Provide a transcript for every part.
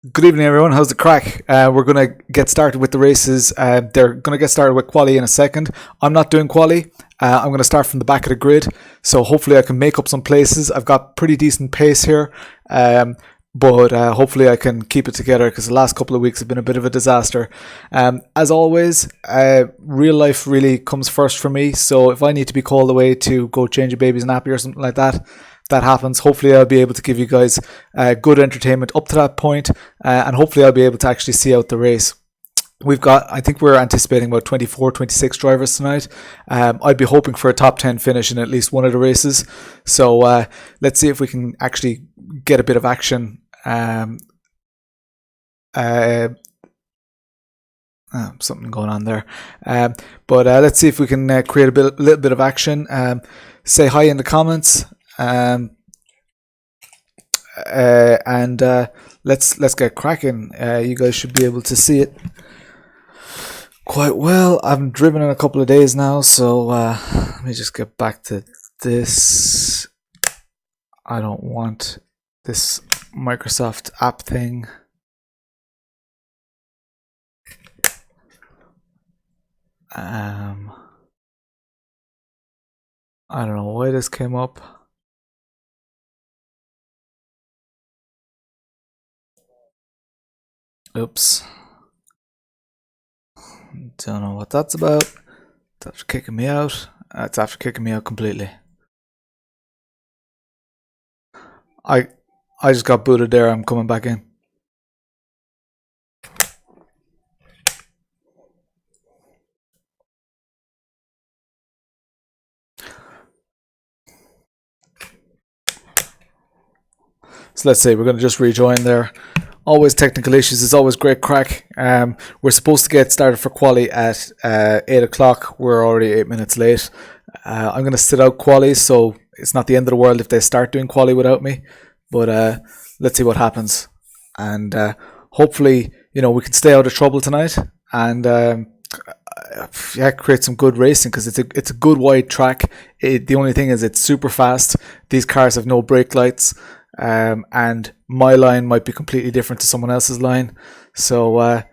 Good evening, everyone. How's the crack? We're going to get started with the races. They're going to get started with quali in a second. I'm not doing quali. I'm going to start from the back of the grid. So hopefully I can make up some places. I've got pretty decent pace here. But hopefully I can keep it together because the last couple of weeks have been a bit of a disaster. As always, real life really comes first for me. So if I need to be called away to go change a baby's nappy or something like that, that happens. Hopefully I'll be able to give you guys good entertainment up to that point, and hopefully I'll be able to actually see out the race. I think we're anticipating about 24, 26 drivers tonight. I'd be hoping for a top 10 finish in at least one of the races. So let's see if we can actually get a bit of action. Something going on there. But let's see if we can create a little bit of action. Say hi in the comments. And let's get cracking. You guys should be able to see it quite well. I haven't driven in a couple of days now, so let me just get back to this. I don't want this Microsoft app thing. I don't know why this came up. Oops. Don't know what that's about. It's after kicking me out. It's after kicking me out completely. I just got booted there. I'm coming back in. So let's say we're going to just rejoin there. Always technical issues. It's always great crack. We're supposed to get started for quali at 8 o'clock. We're already 8 minutes late. I'm going to sit out quali, so it's not the end of the world if they start doing quali without me. But let's see what happens. And hopefully, we can stay out of trouble tonight and create some good racing because it's a good wide track. The only thing is it's super fast. These cars have no brake lights. And my line might be completely different to someone else's line. So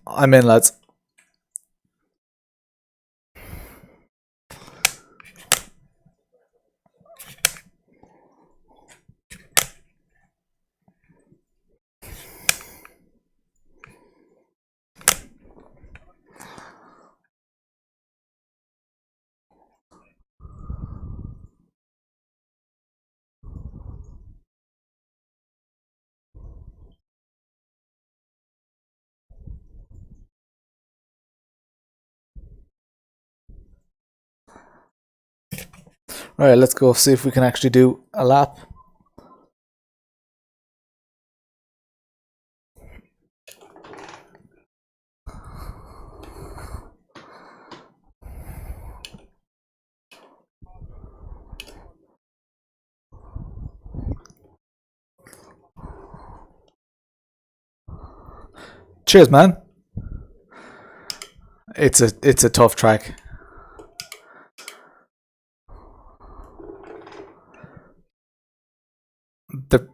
I'm in, lads. All right, let's go see if we can actually do a lap. Cheers, man. It's a tough track. The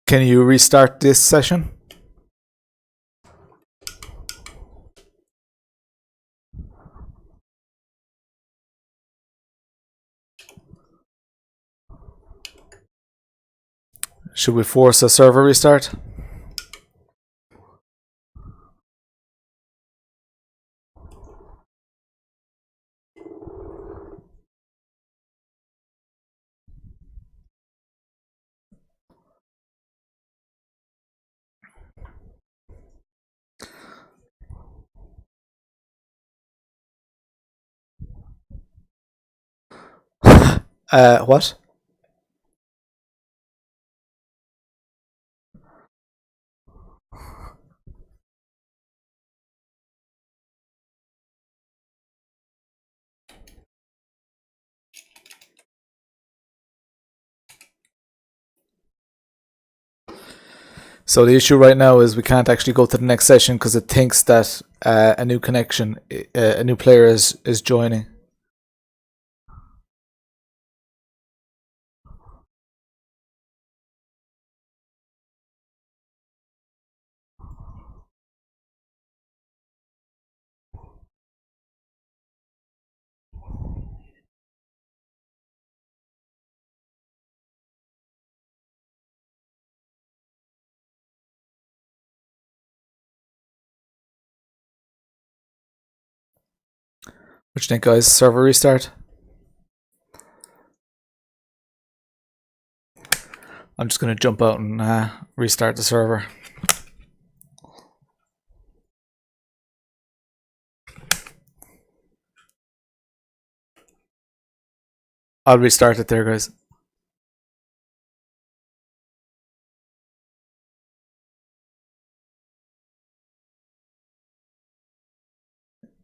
Can you restart this session? Should we force a server restart? What? So the issue right now is we can't actually go to the next session because it thinks that a new connection, a new player is joining. What do you think, guys? Server restart? I'm just going to jump out and restart the server. I'll restart it there, guys.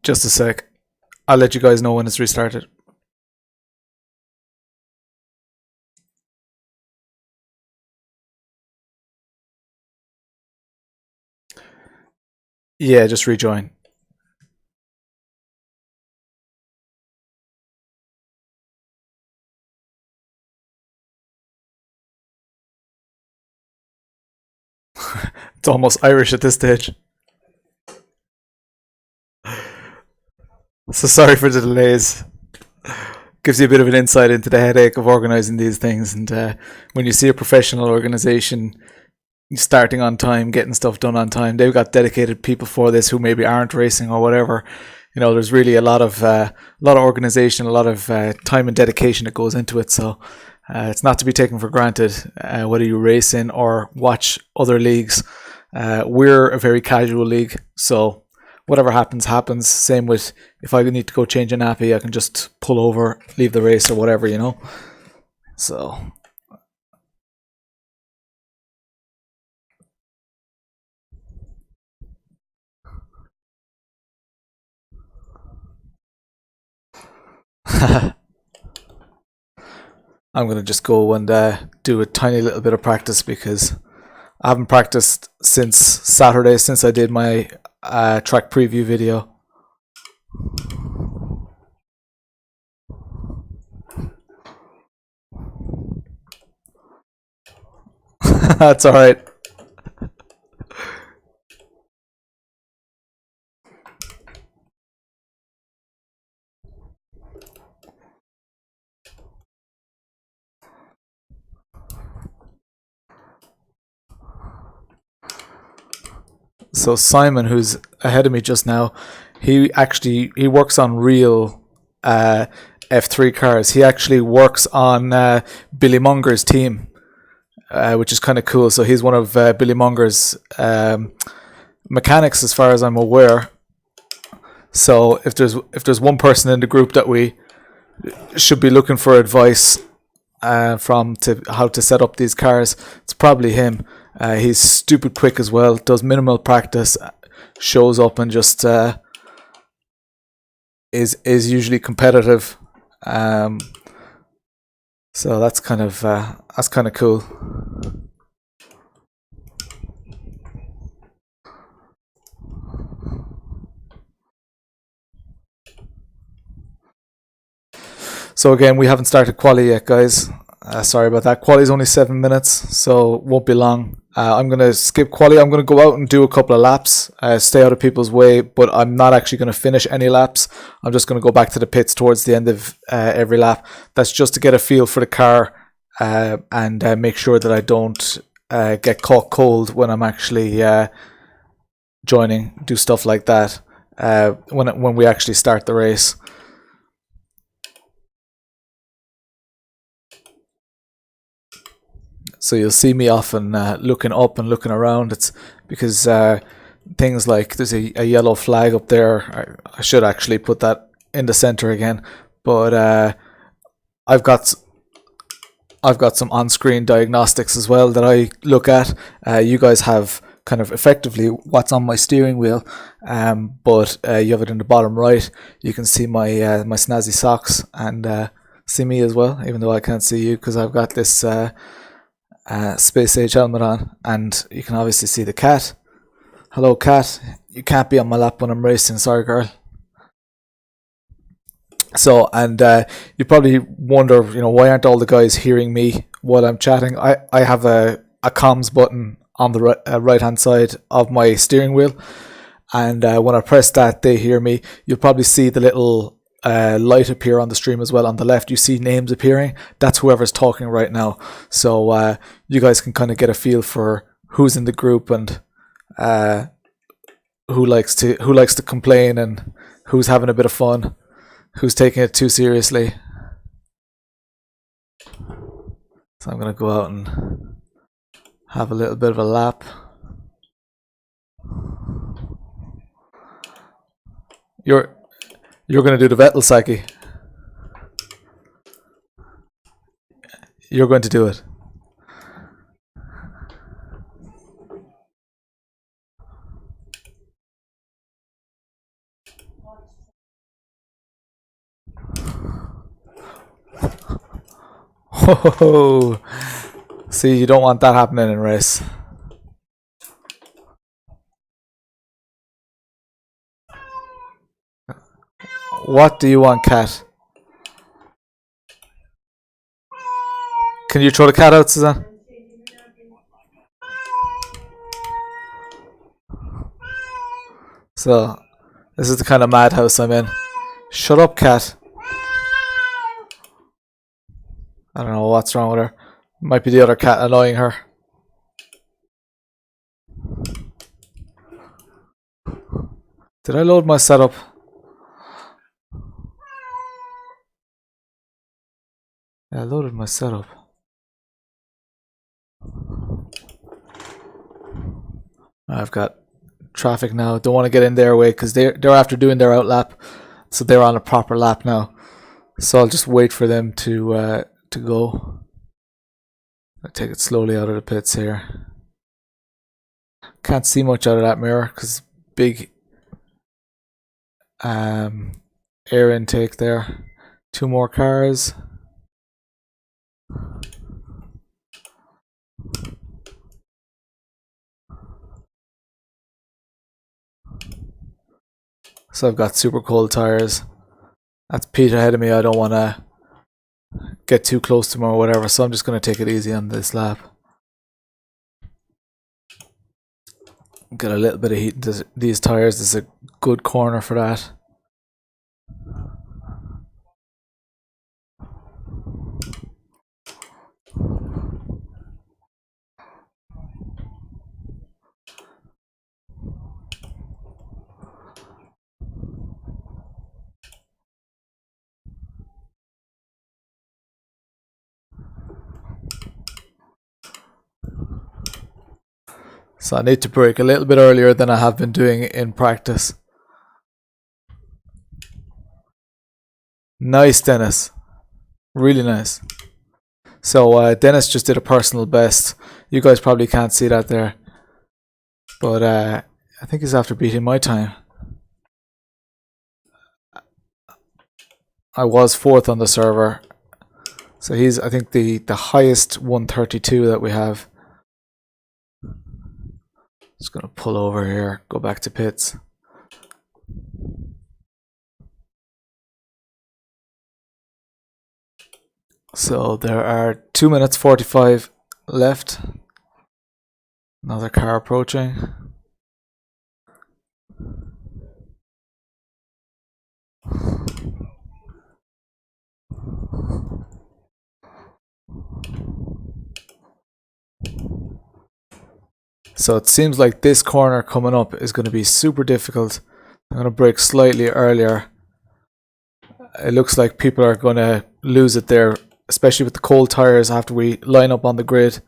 Just a sec. I'll let you guys know when it's restarted. Yeah, just rejoin. It's almost Irish at this stage. So sorry for the delays. Gives you a bit of an insight into the headache of organizing these things, and when you see a professional organization starting on time, getting stuff done on time, they've got dedicated people for this who maybe aren't racing or whatever. You know, there's really a lot of organization, a lot of time and dedication that goes into it. So it's not to be taken for granted whether you race in or watch other leagues. We're a very casual league, so whatever happens, happens. Same with if I need to go change a nappy, I can just pull over, leave the race or whatever, you know. So I'm going to just go and do a tiny little bit of practice because I haven't practiced since Saturday, since I did my track preview video. That's alright. So Simon, who's ahead of me just now, he works on real F3 cars. He actually works on Billy Munger's team, which is kind of cool. So he's one of Billy Munger's mechanics, as far as I'm aware. So if there's one person in the group that we should be looking for advice from to how to set up these cars, it's probably him. He's stupid quick as well, does minimal practice, shows up and just is usually competitive. So that's kind of cool. So again, we haven't started quali yet, guys. Sorry about that. Quali is only 7 minutes, so it won't be long. I'm going to skip quali. I'm going to go out and do a couple of laps, stay out of people's way, but I'm not actually going to finish any laps. I'm just going to go back to the pits towards the end of every lap. That's just to get a feel for the car and make sure that I don't get caught cold when I'm actually joining, do stuff like that when we actually start the race. So you'll see me often looking up and looking around. It's because things like there's a yellow flag up there. I should actually put that in the center again. But I've got some on-screen diagnostics as well that I look at. You guys have kind of effectively what's on my steering wheel, but you have it in the bottom right. You can see my my snazzy socks and see me as well, even though I can't see you because I've got this space age helmet on, and you can obviously see the cat. Hello cat, you can't be on my lap when I'm racing, sorry girl. So, and you probably wonder, why aren't all the guys hearing me while I'm chatting? I have a comms button on the right hand side of my steering wheel, and when I press that, they hear me. You'll probably see the little light appear on the stream as well. On the left, you see names appearing. That's whoever's talking right now. So you guys can kind of get a feel for who's in the group and who likes to complain and who's having a bit of fun, who's taking it too seriously. So I'm gonna go out and have a little bit of a lap. You're gonna do the Vettel Psyche. You're going to do it. Ho. See, you don't want that happening in a race. What do you want, cat? Can you throw the cat out, Suzanne? So, this is the kind of madhouse I'm in. Shut up, cat. I don't know what's wrong with her. Might be the other cat annoying her. Did I load my setup? Yeah, I loaded my setup. I've got traffic now. Don't want to get in their way because they're after doing their out lap, so they're on a proper lap now. So I'll just wait for them to go. I'll take it slowly out of the pits here. Can't see much out of that mirror because big air intake there. 2 more cars. So I've got super cold tires. That's Pete ahead of me. I don't want to get too close to him or whatever, so I'm just going to take it easy on this lap. Get a little bit of heat into these tires. This is a good corner for that. So I need to brake a little bit earlier than I have been doing in practice. Nice, Dennis. Really nice. So Dennis just did a personal best. You guys probably can't see that there. But I think he's after beating my time. I was 4th on the server. So he's, I think, the highest 132 that we have. Just going to pull over here, go back to pits. So there are 2 minutes 45 left. Another car approaching. So it seems like this corner coming up is going to be super difficult. I'm going to brake slightly earlier. It looks like people are going to lose it there, especially with the cold tires after we line up on the grid.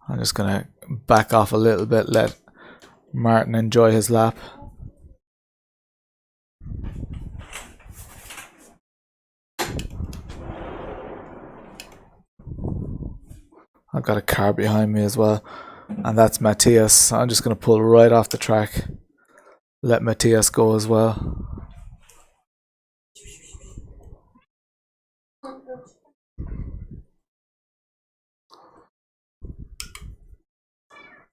I'm just going to back off a little bit, let Martin enjoy his lap. I've got a car behind me as well, and that's Matthias. I'm just going to pull right off the track, let Matthias go as well.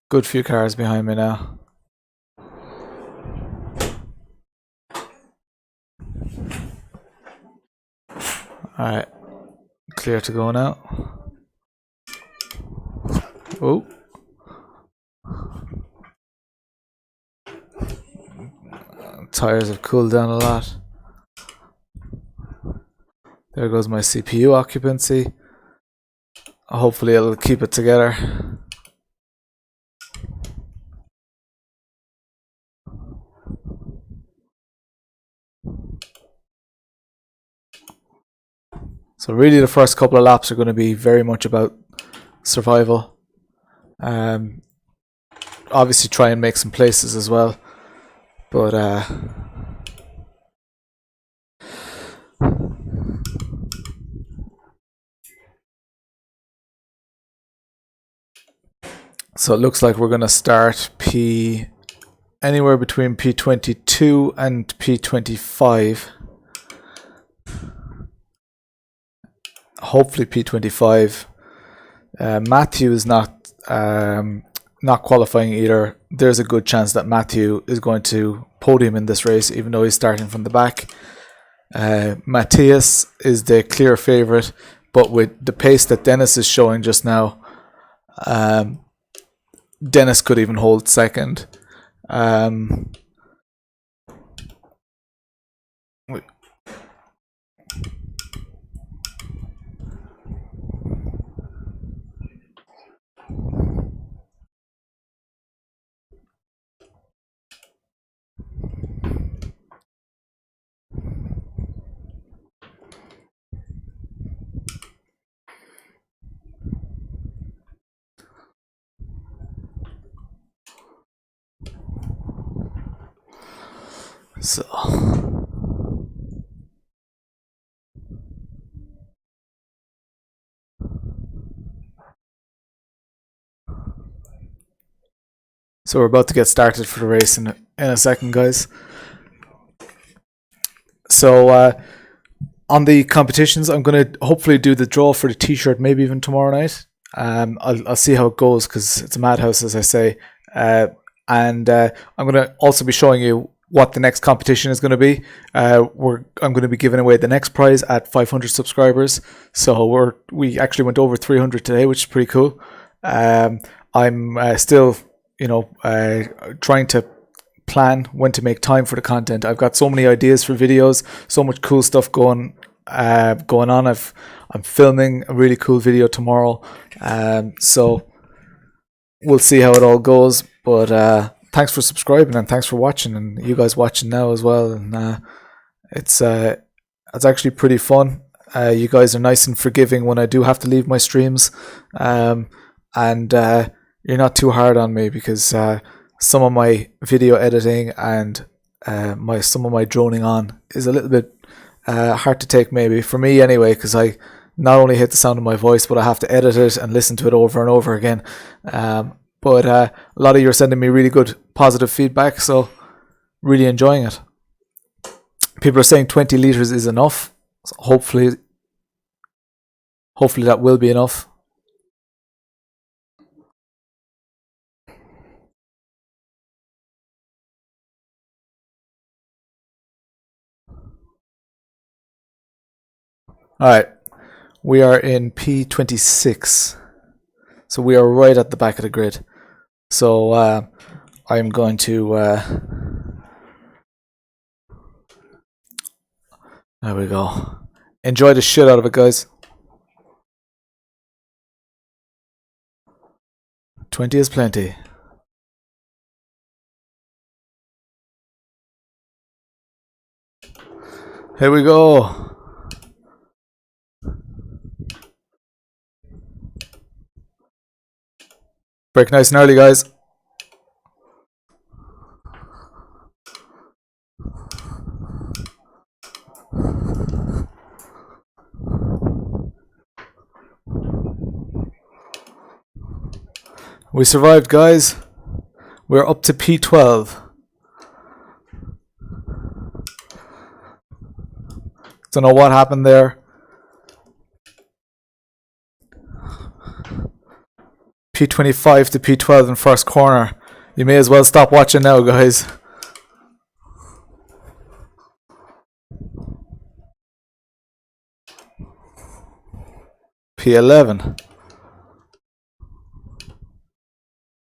Good few cars behind me now. Alright, clear to go now. Oh. Tires have cooled down a lot. There goes my CPU occupancy. Hopefully it'll keep it together. So really the first couple of laps are going to be very much about survival. Obviously try and make some places as well. But so it looks like we're going to start anywhere between P22 and P25. Hopefully P25. Matthew is not qualifying either. There's a good chance that Matthew is going to podium in this race, even though he's starting from the back. Matthias is the clear favourite, but with the pace that Dennis is showing just now, Dennis could even hold second. So we're about to get started for the race in a second, guys. So on the competitions, I'm going to hopefully do the draw for the t-shirt, maybe even tomorrow night. I'll see how it goes because it's a madhouse, as I say. And I'm going to also be showing you what the next competition is going to be. I'm going to be giving away the next prize at 500 subscribers. So we actually went over 300 today, which is pretty cool. I'm still, trying to plan when to make time for the content. I've got so many ideas for videos, so much cool stuff going on. I'm filming a really cool video tomorrow. So we'll see how it all goes. But thanks for subscribing and thanks for watching, and you guys watching now as well. And it's actually pretty fun. You guys are nice and forgiving when I do have to leave my streams, and you're not too hard on me because some of my video editing and some of my droning on is a little bit hard to take, maybe for me anyway, because I not only hate the sound of my voice, but I have to edit it and listen to it over and over again. But a lot of you are sending me really good positive feedback, so really enjoying it. People are saying 20 litres is enough. So hopefully that will be enough. Alright, we are in P26. So we are right at the back of the grid. So I'm going to there we go. Enjoy the shit out of it, guys. 20 is plenty. Here we go. Break nice and early, guys. We survived, guys. We're up to P12. Don't know what happened there. P25 to P12 in first corner. You may as well stop watching now, guys. P11.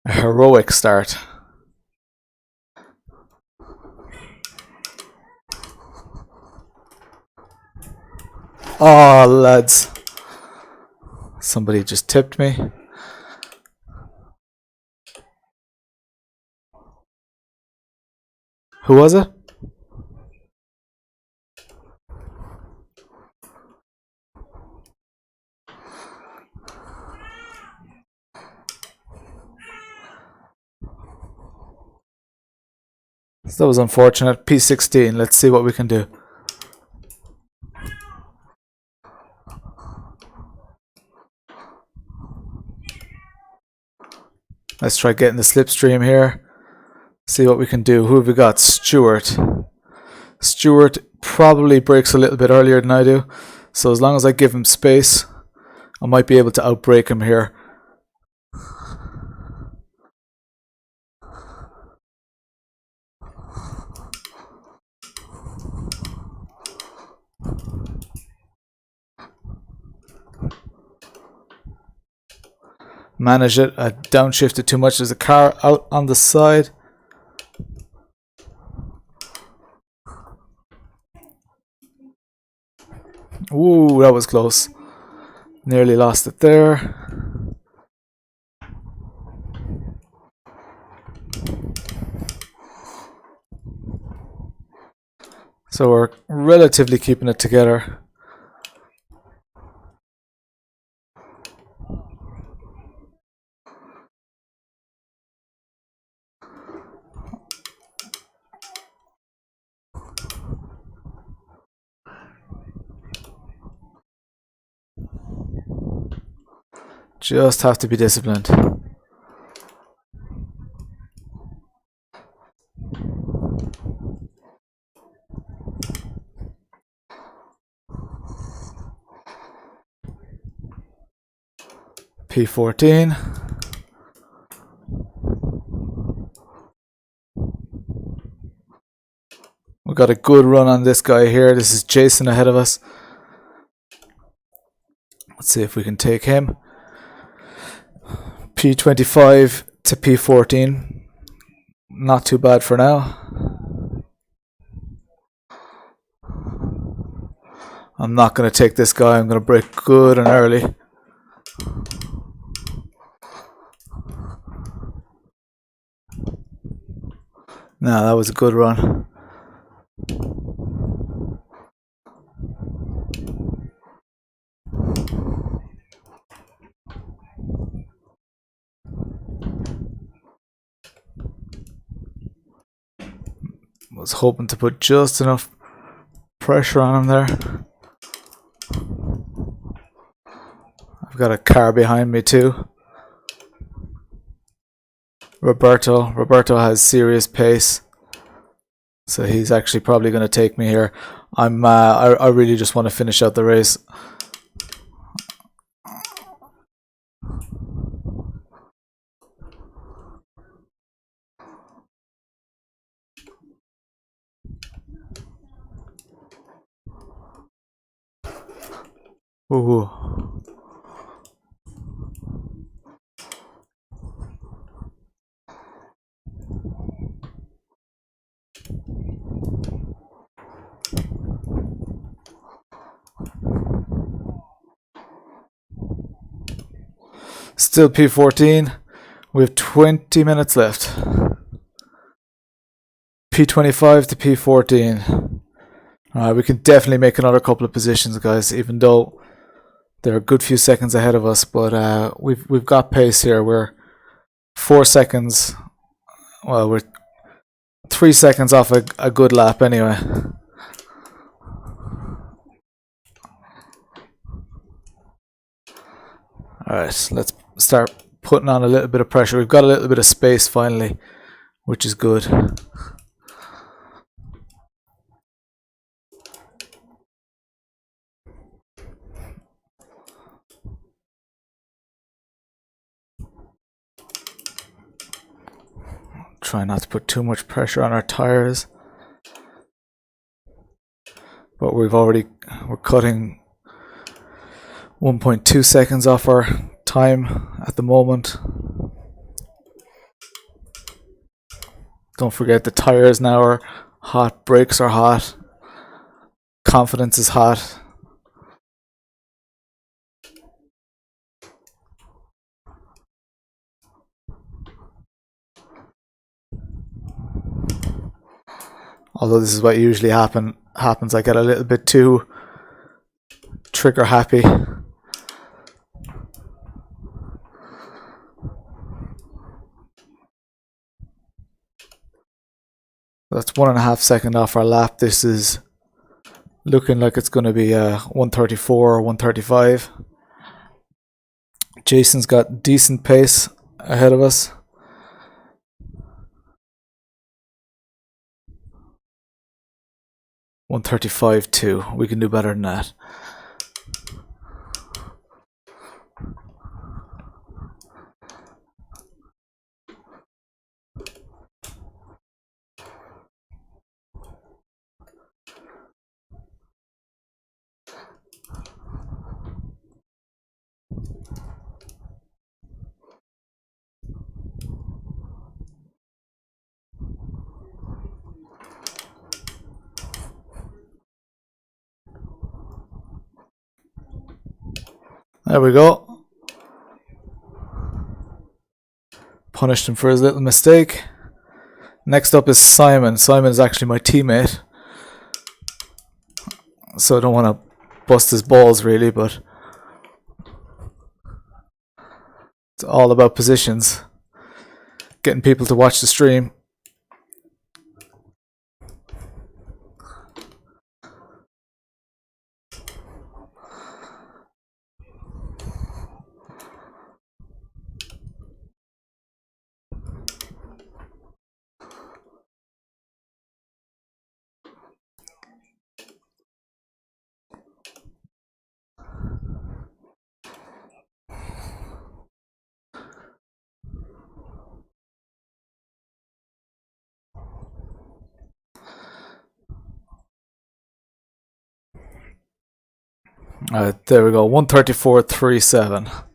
A heroic start. Oh, lads. Somebody just tipped me. Who was it? That was unfortunate. P16. Let's see what we can do. Let's try getting the slipstream here. See what we can do. Who have we got? Stewart. Stewart probably breaks a little bit earlier than I do. So as long as I give him space, I might be able to outbreak him here. Manage it. I downshifted too much. There's a car out on the side. Ooh, that was close. Nearly lost it there. So we're relatively keeping it together. Just have to be disciplined. P14. We've got a good run on this guy here. This is Jason ahead of us. Let's see if we can take him. P25 to P14. Not too bad for now. I'm not going to take this guy. I'm going to break good and early. No, that was a good run. Was hoping to put just enough pressure on him there. I've got a car behind me too. Roberto has serious pace, so he's actually probably going to take me here. I really just want to finish out the race. Ooh. Still P14. We have 20 minutes left. P25 to P14. We can definitely make another couple of positions, guys, even though they're a good few seconds ahead of us. But we've got pace here. We're 4 seconds. Well, we're 3 seconds off a good lap anyway. Alright, let's start putting on a little bit of pressure. We've got a little bit of space finally, which is good. try not to put too much pressure on our tires. But we're cutting 1.2 seconds off our time at the moment. Don't forget the tires now are hot, brakes are hot, confidence is hot. Although this is what usually happens, I get a little bit too trigger happy. That's 1.5 seconds off our lap. This is looking like it's going to be 134 or 135. Jason's got decent pace ahead of us. $135.2. We can do better than that. There we go. Punished him for his little mistake. Next up is Simon. Simon is actually my teammate, so I don't want to bust his balls really, but it's all about positions. Getting people to watch the stream. There we go, 134.37.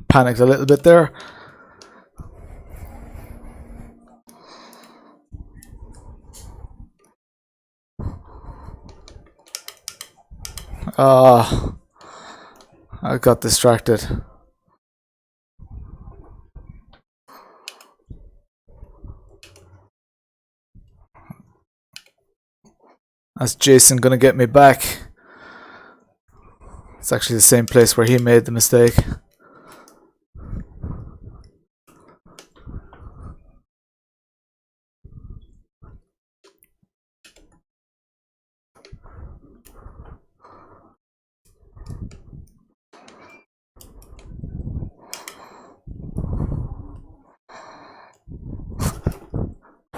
Panicked a little bit there. I got distracted. That's Jason gonna get me back. It's actually the same place where he made the mistake.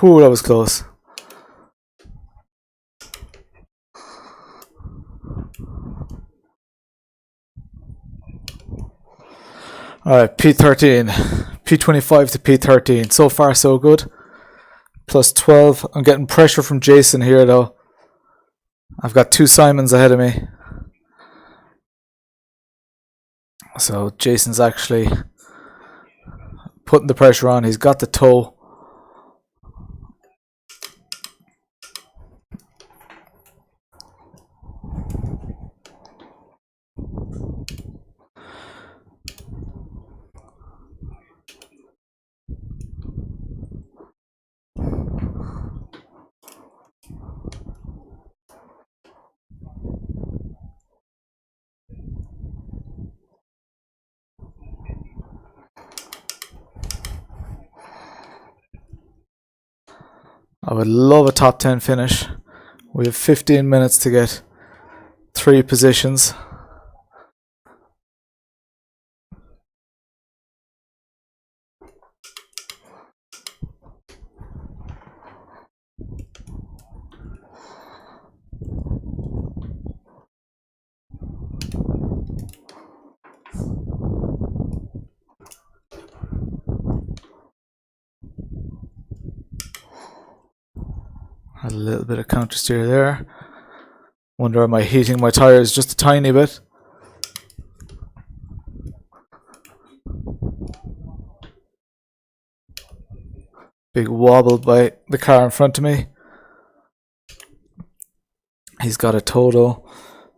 Whew, that was close. Alright, P13. P25 to P13. So far, so good. Plus 12. I'm getting pressure from Jason here, though. I've got 2 Simons ahead of me. So Jason's actually putting the pressure on. He's got the toe. I would love a top 10 finish. We have 15 minutes to get 3 positions. A little bit of counter steer there. Wonder, am I heating my tires just a tiny bit? Big wobble by the car in front of me. He's got a total.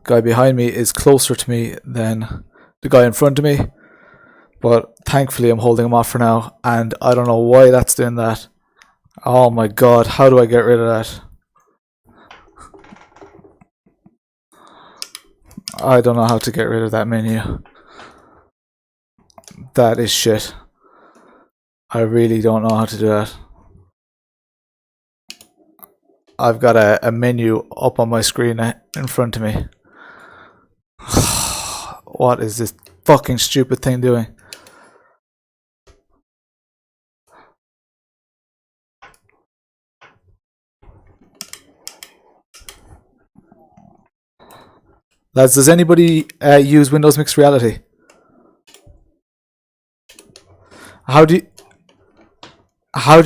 The guy behind me is closer to me than the guy in front of me. But thankfully I'm holding him off for now. And I don't know why that's doing that. Oh my god, how do I get rid of that? I don't know how to get rid of that menu. That is shit. I really don't know how to do that. I've got a menu up on my screen in front of me. What is this fucking stupid thing doing? Lads, does anybody use Windows Mixed Reality? How do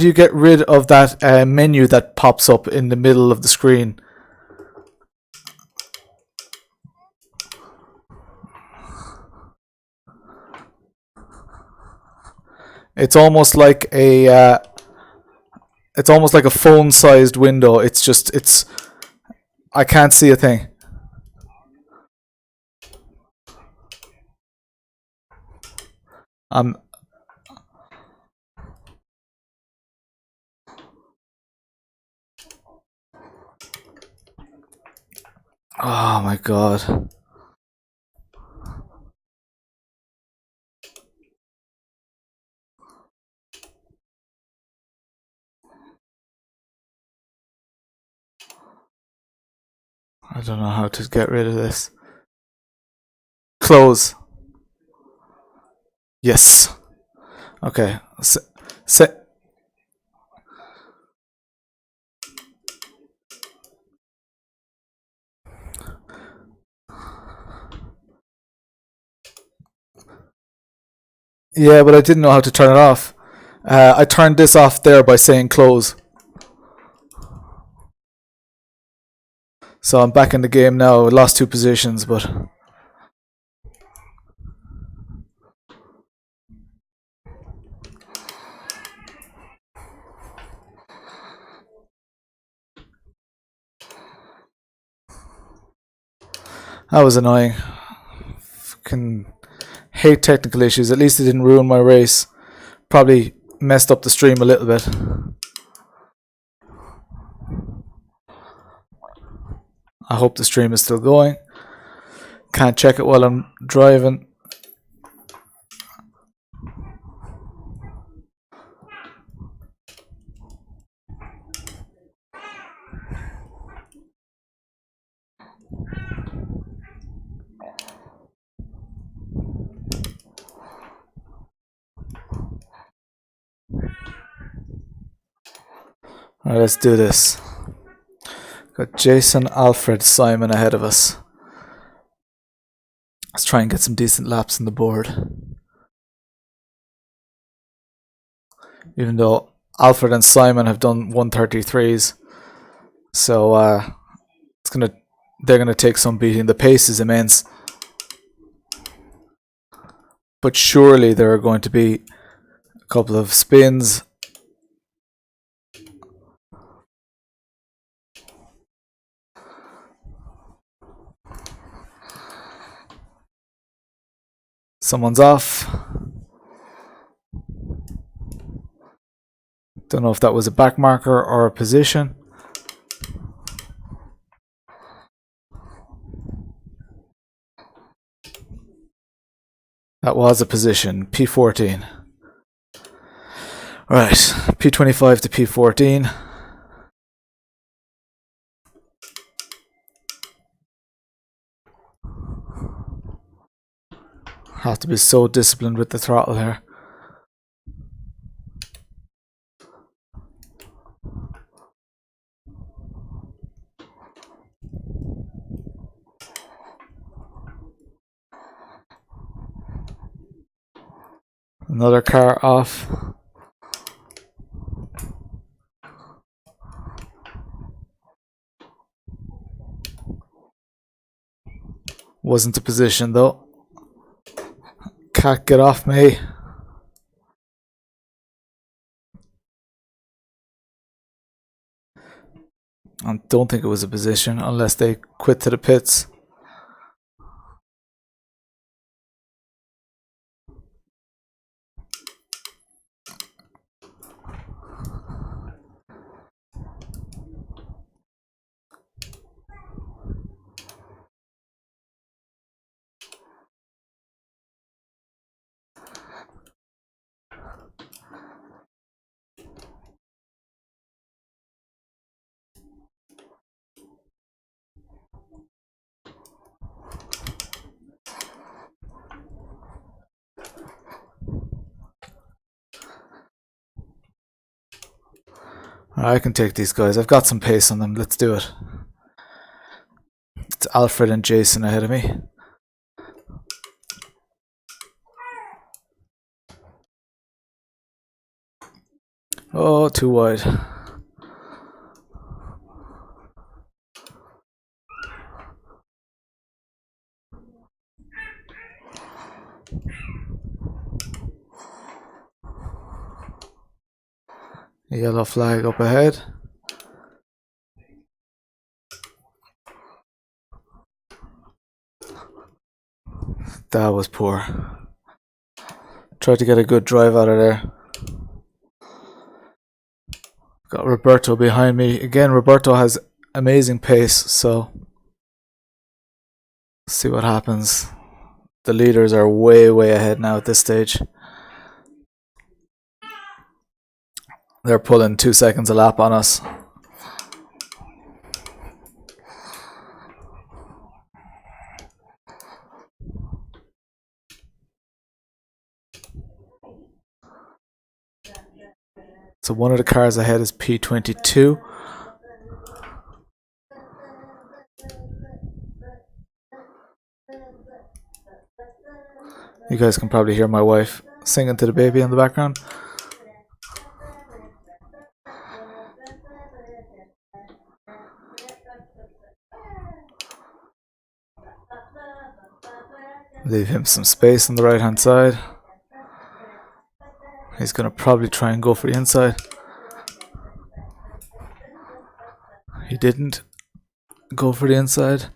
you get rid of that menu that pops up in the middle of the screen? It's almost like a phone-sized window. I can't see a thing. Oh my god. I don't know how to get rid of this. Close. Yes. Okay. Yeah, but I didn't know how to turn it off. I turned this off there by saying close. So I'm back in the game now. I lost 2 positions, but that was annoying. Fucking hate technical issues. At least it didn't ruin my race. Probably messed up the stream a little bit. I hope the stream is still going. Can't check it while I'm driving. Alright, let's do this. Got Jason, Alfred, Simon ahead of us. Let's try and get some decent laps on the board. Even though Alfred and Simon have done 133s, so they're gonna take some beating. The pace is immense, but surely there are going to be a couple of spins. Someone's off. Don't know if that was a back marker or a position. That was a position, P14. Right, P25 to P14. Have to be so disciplined with the throttle here. Another car off. Wasn't a position though. Can't get off me. I don't think it was a position unless they quit to the pits. I can take these guys. I've got some pace on them. Let's do it. It's Alfred and Jason ahead of me. Oh, too wide. Yellow flag up ahead. That was poor. Tried to get a good drive out of there. Got Roberto behind me. Again, Roberto has amazing pace, so let's see what happens. The leaders are way ahead now at this stage. They're pulling 2 seconds a lap on us. So one of the cars ahead is P22. You guys can probably hear my wife singing to the baby in the background. Leave him some space on the right hand side. He's going to probably try and go for the inside. He didn't go for the inside.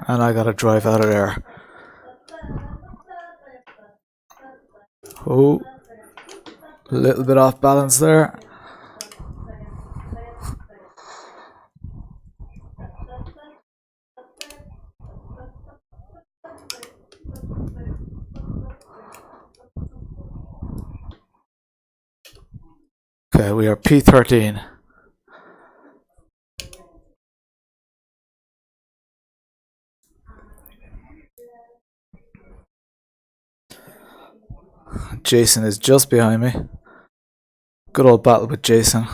And I got to drive out of there. Oh, a little bit off balance there. Okay, we are P13. Jason is just behind me. Good old battle with Jason.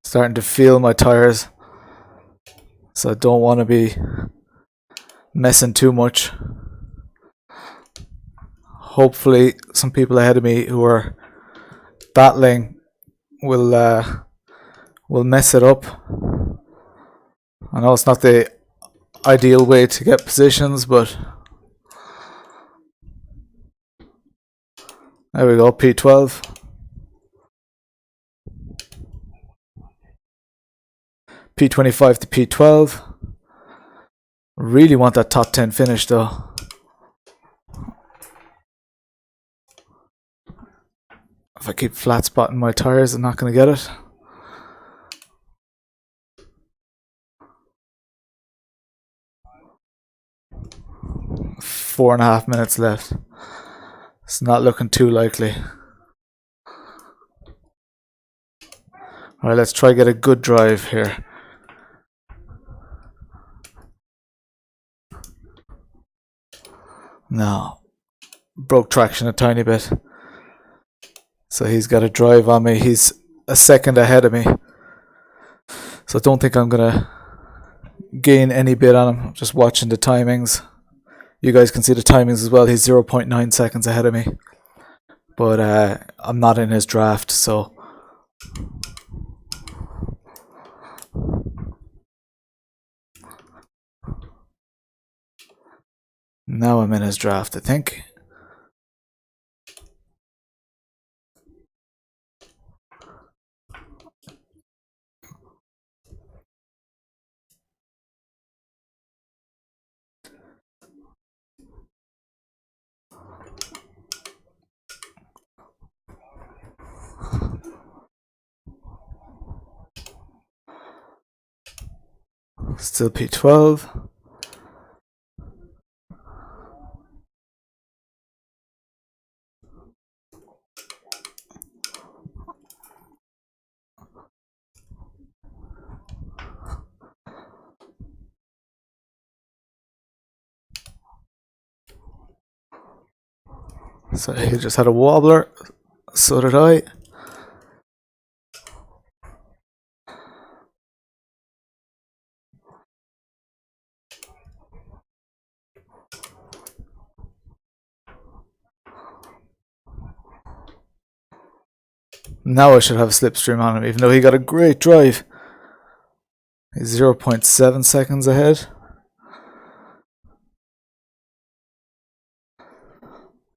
Starting to feel my tires, so I don't want to be messing too much. Hopefully some people ahead of me who are battling will mess it up. I know it's not the ideal way to get positions, but there we go, P12. P25 to P12. Really want that top 10 finish though. If I keep flat spotting my tires, I'm not going to get it. Four and a half minutes left. It's not looking too likely. Alright, let's try get a good drive here. No. Broke traction a tiny bit. So he's got a drive on me. He's a second ahead of me. So I don't think I'm going to gain any bit on him. Just watching the timings. You guys can see the timings as well. He's 0.9 seconds ahead of me. But I'm not in his draft, so... Now I'm in his draft, I think. Still P12. So he just had a wobbler. So did I. Now I should have a slipstream on him, even though he got a great drive. He's 0.7 seconds ahead.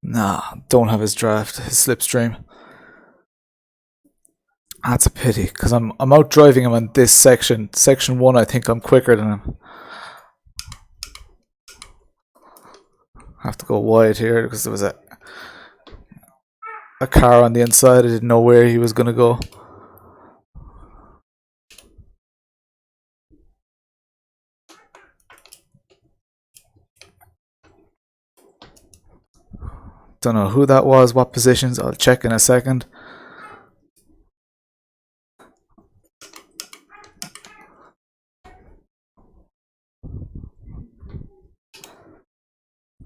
Nah, don't have his draft, his slipstream. That's a pity, because I'm out driving him on this section. Section 1, I think I'm quicker than him. I have to go wide here because there was a car on the inside. I didn't know where he was going to go. Don't know who that was, what positions. I'll check in a second.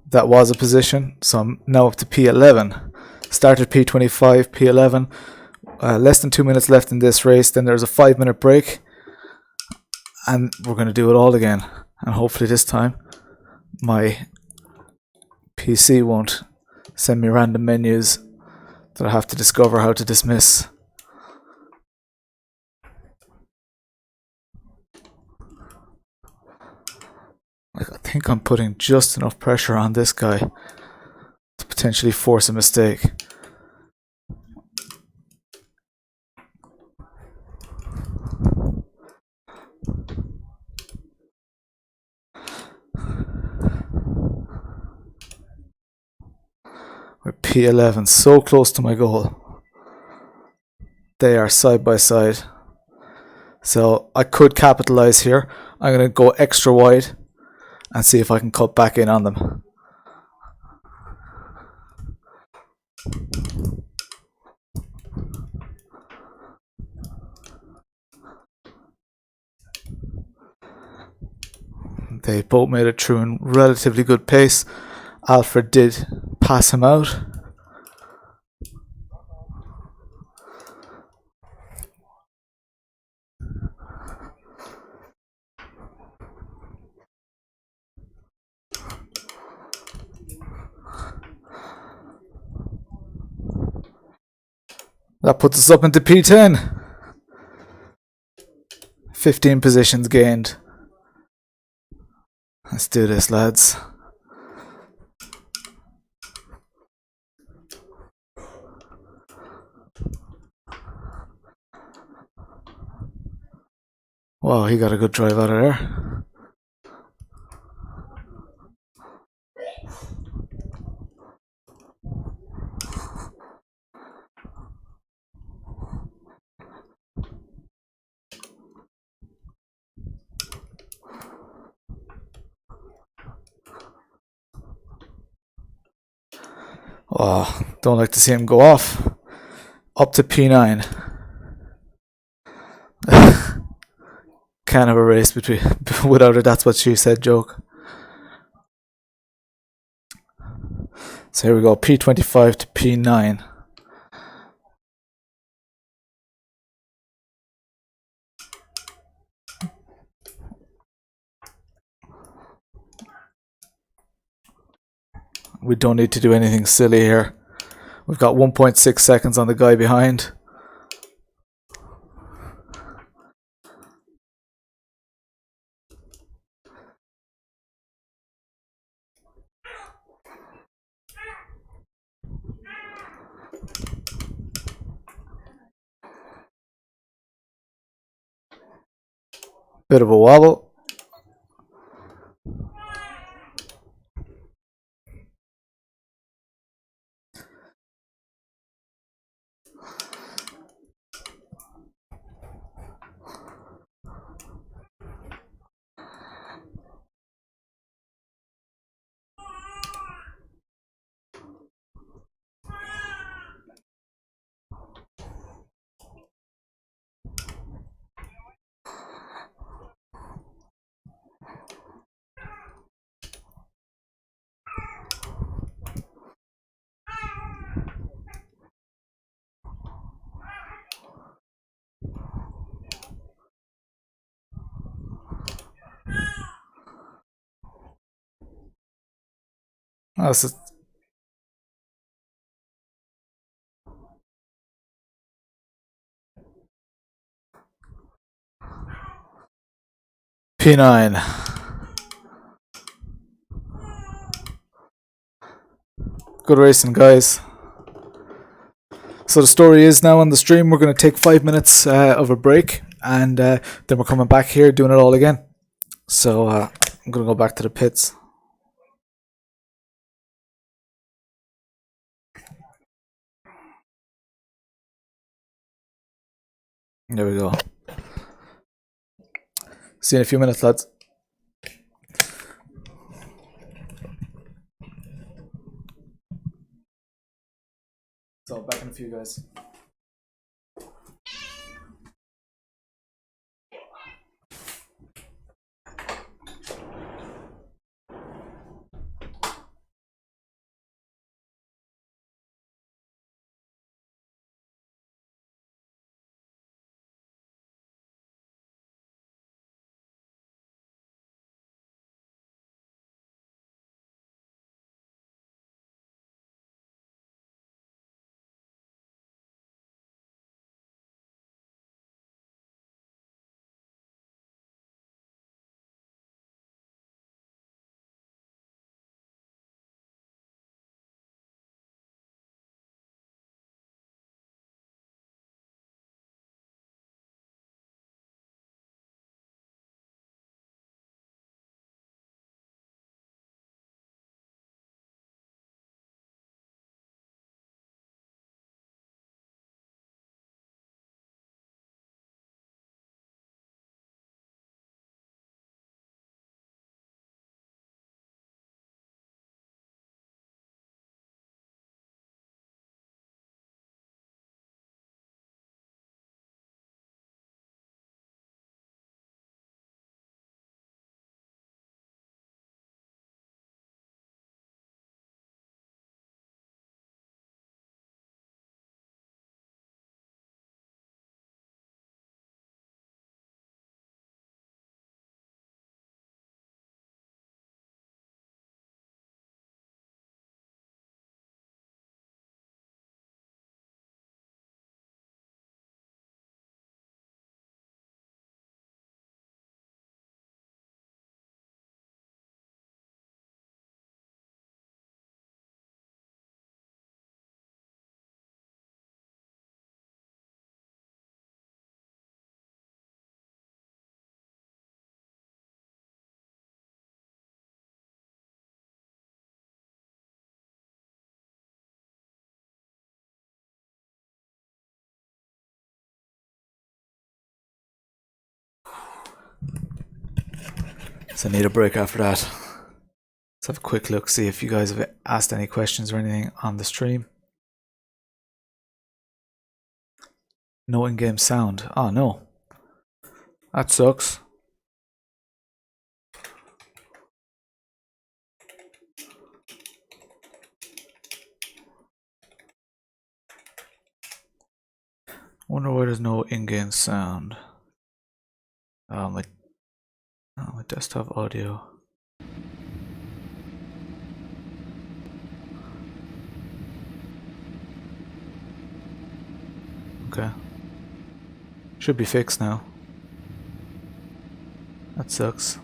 That was a position, so I'm now up to P11. Started P25, P11. Less than 2 minutes left in this race. Then there's a 5-minute break, and we're going to do it all again. And hopefully this time my PC won't send me random menus that I have to discover how to dismiss. Like, I think I'm putting just enough pressure on this guy to potentially force a mistake. We're P11, so close to my goal. They are side by side. So I could capitalize here. I'm going to go extra wide and see if I can cut back in on them. They both made it through in relatively good pace. Alfred did pass him out. That puts us up into P10. 15 positions gained. Let's do this, lads. Wow, he got a good drive out of there. Oh, don't like to see him go off. Up to P9. Can't have a race between without a "that's what she said" joke. So here we go, P25 to P9. We don't need to do anything silly here. We've got 1.6 seconds on the guy behind. Bit of a wobble. That's a P9. Good racing, guys. So the story is, now on the stream we're going to take 5 minutes of a break, and then we're coming back here doing it all again. So I'm going to go back to the pits. There we go. See you in a few minutes, lads. So back in a few, guys. So I need a break after that. Let's have a quick look, see if you guys have asked any questions or anything on the stream. No in-game sound. Oh no. That sucks. Wonder why there's no in-game sound. My desktop audio. Okay. Should be fixed now. That sucks.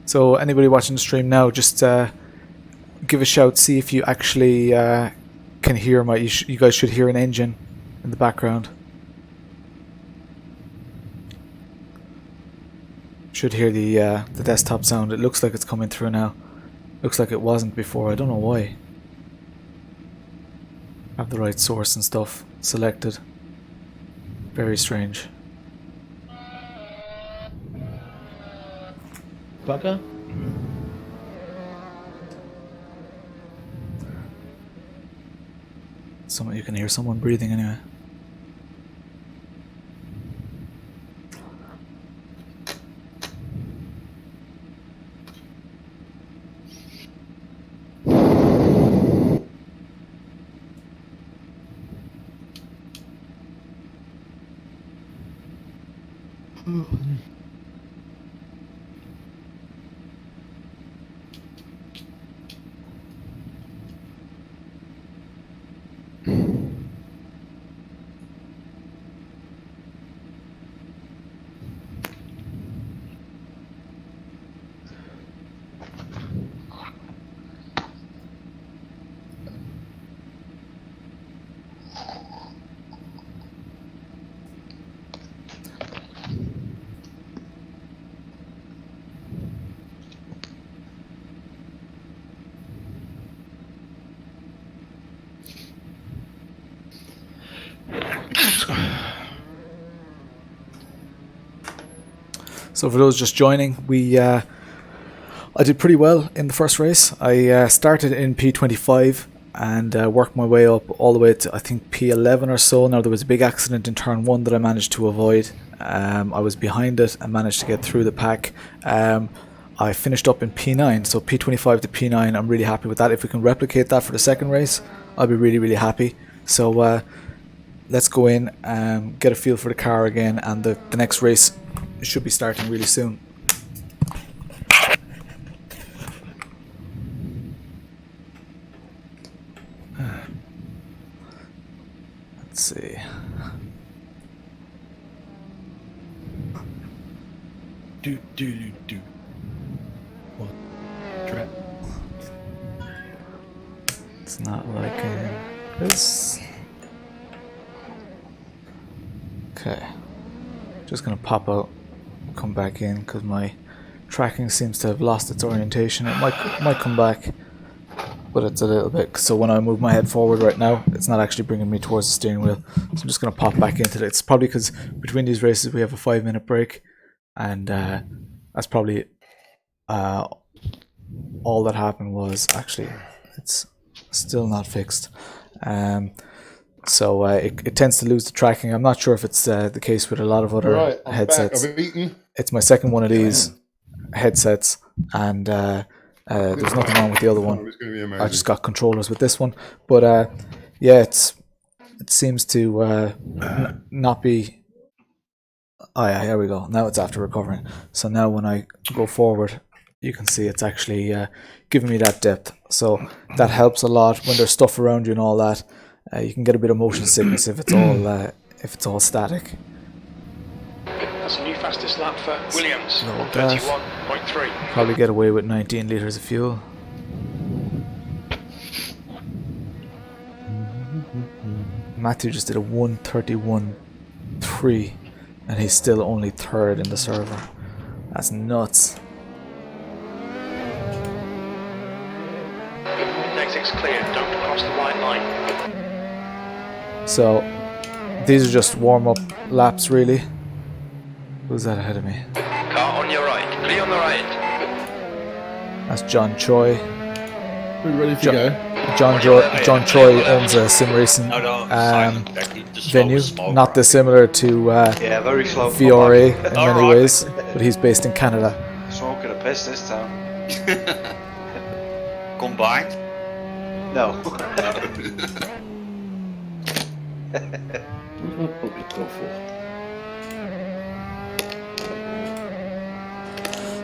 So anybody watching the stream now, just give a shout, see if you actually can hear my... You guys should hear an engine in the background. Should hear the desktop sound. It looks like it's coming through now. Looks like it wasn't before. I don't know why. Have the right source and stuff selected. Very strange. Bugger. You can hear someone breathing anyway. So for those just joining, I did pretty well in the first race. I started in P25 and worked my way up all the way to I think P11 or so. Now there was a big accident in turn 1 that I managed to avoid. I was behind it and managed to get through the pack. I finished up in P9, so P25 to P9. I'm really happy with that. If we can replicate that for the second race, I'll be really, really happy. So let's go in and get a feel for the car again, and the next race should be starting really soon. Let's see. Do. What? Trap. It's not liking this. Okay. Just gonna pop out, come back in because my tracking seems to have lost its orientation. It might come back, but it's a little bit. So when I move my head forward right now, it's not actually bringing me towards the steering wheel. So I'm just gonna pop back into it. It's probably because between these races we have a 5-minute break, and that's probably all that happened. Was actually it's still not fixed. So it tends to lose the tracking. I'm not sure if it's the case with a lot of other headsets. It's my second one of these headsets, and there's nothing wrong with the other one. I just got controllers with this one, but yeah, it seems to not be. Oh yeah, here we go. Now it's after recovering. So now when I go forward, you can see it's actually giving me that depth. So that helps a lot when there's stuff around you and all that. You can get a bit of motion sickness if it's all static. That's a new fastest lap for Williams. 31.3. Probably get away with 19 litres of fuel. Matthew just did a 1:31.3, and he's still only third in the server. That's nuts. Exit's clear. Don't cross the white line. So these are just warm-up laps, really. Who's that ahead of me? Car on your right. Clear on the right. That's John Choi. We're ready to go. John Choi owns a sim racing venue, not dissimilar to very slow Fiore in many ways, but he's based in Canada. Smoking a piss this time. Combined? No. What's my public go for?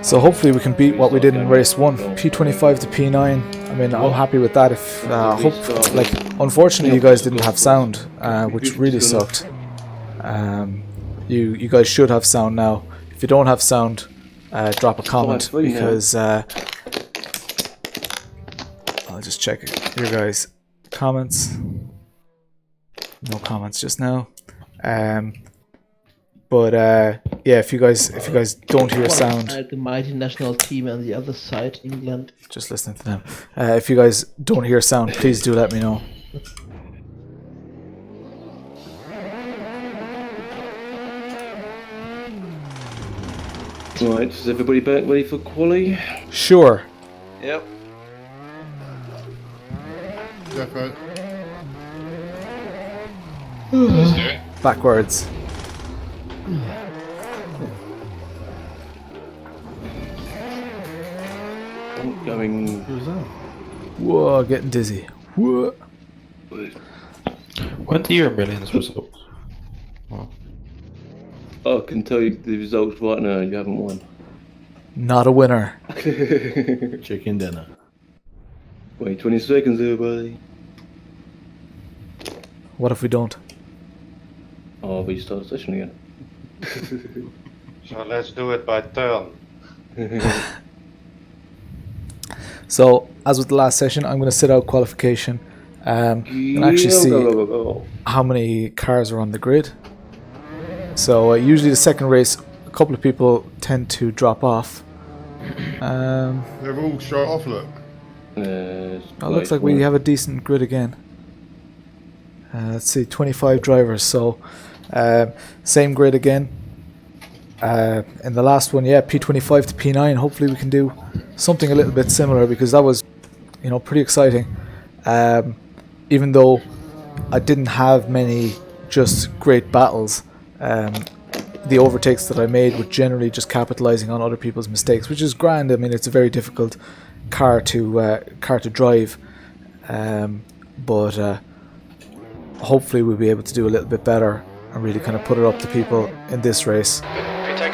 So hopefully we can beat what we did in race 1, P25 to P9. I mean, I'm happy with that. If unfortunately you guys didn't have sound, which really sucked. You guys should have sound now. If you don't have sound, drop a comment, because I'll just check your guys' comments. No comments just now. But yeah, if you guys don't hear sound, The mighty national team on the other side, England. just listening to them. If you guys don't hear sound, please do let me know. Right, is everybody back ready for quali? Sure. Yep. Defo. Let's do it. Backwards. I'm going. Who's that? Whoa, getting dizzy. Whoa. When do your millions results? I can tell you the results right now. You haven't won. Not a winner. Chicken dinner. Wait 20 seconds, everybody. What if we don't? I'll restart the session again. So let's do it by turn. So, as with the last session, I'm going to sit out qualification and actually see Go. how many cars are on the grid. So, usually the second race, a couple of people tend to drop off. They've all shot off, look. It looks like we have a decent grid again. Let's see, 25 drivers, so same grid again. In the last one, yeah, P25 to P9. Hopefully we can do something a little bit similar, because that was, pretty exciting. Even though I didn't have many just great battles, the overtakes that I made were generally just capitalizing on other people's mistakes, which is grand. I mean, it's a very difficult car to drive, but hopefully we'll be able to do a little bit better and really kind of put it up to people in this race.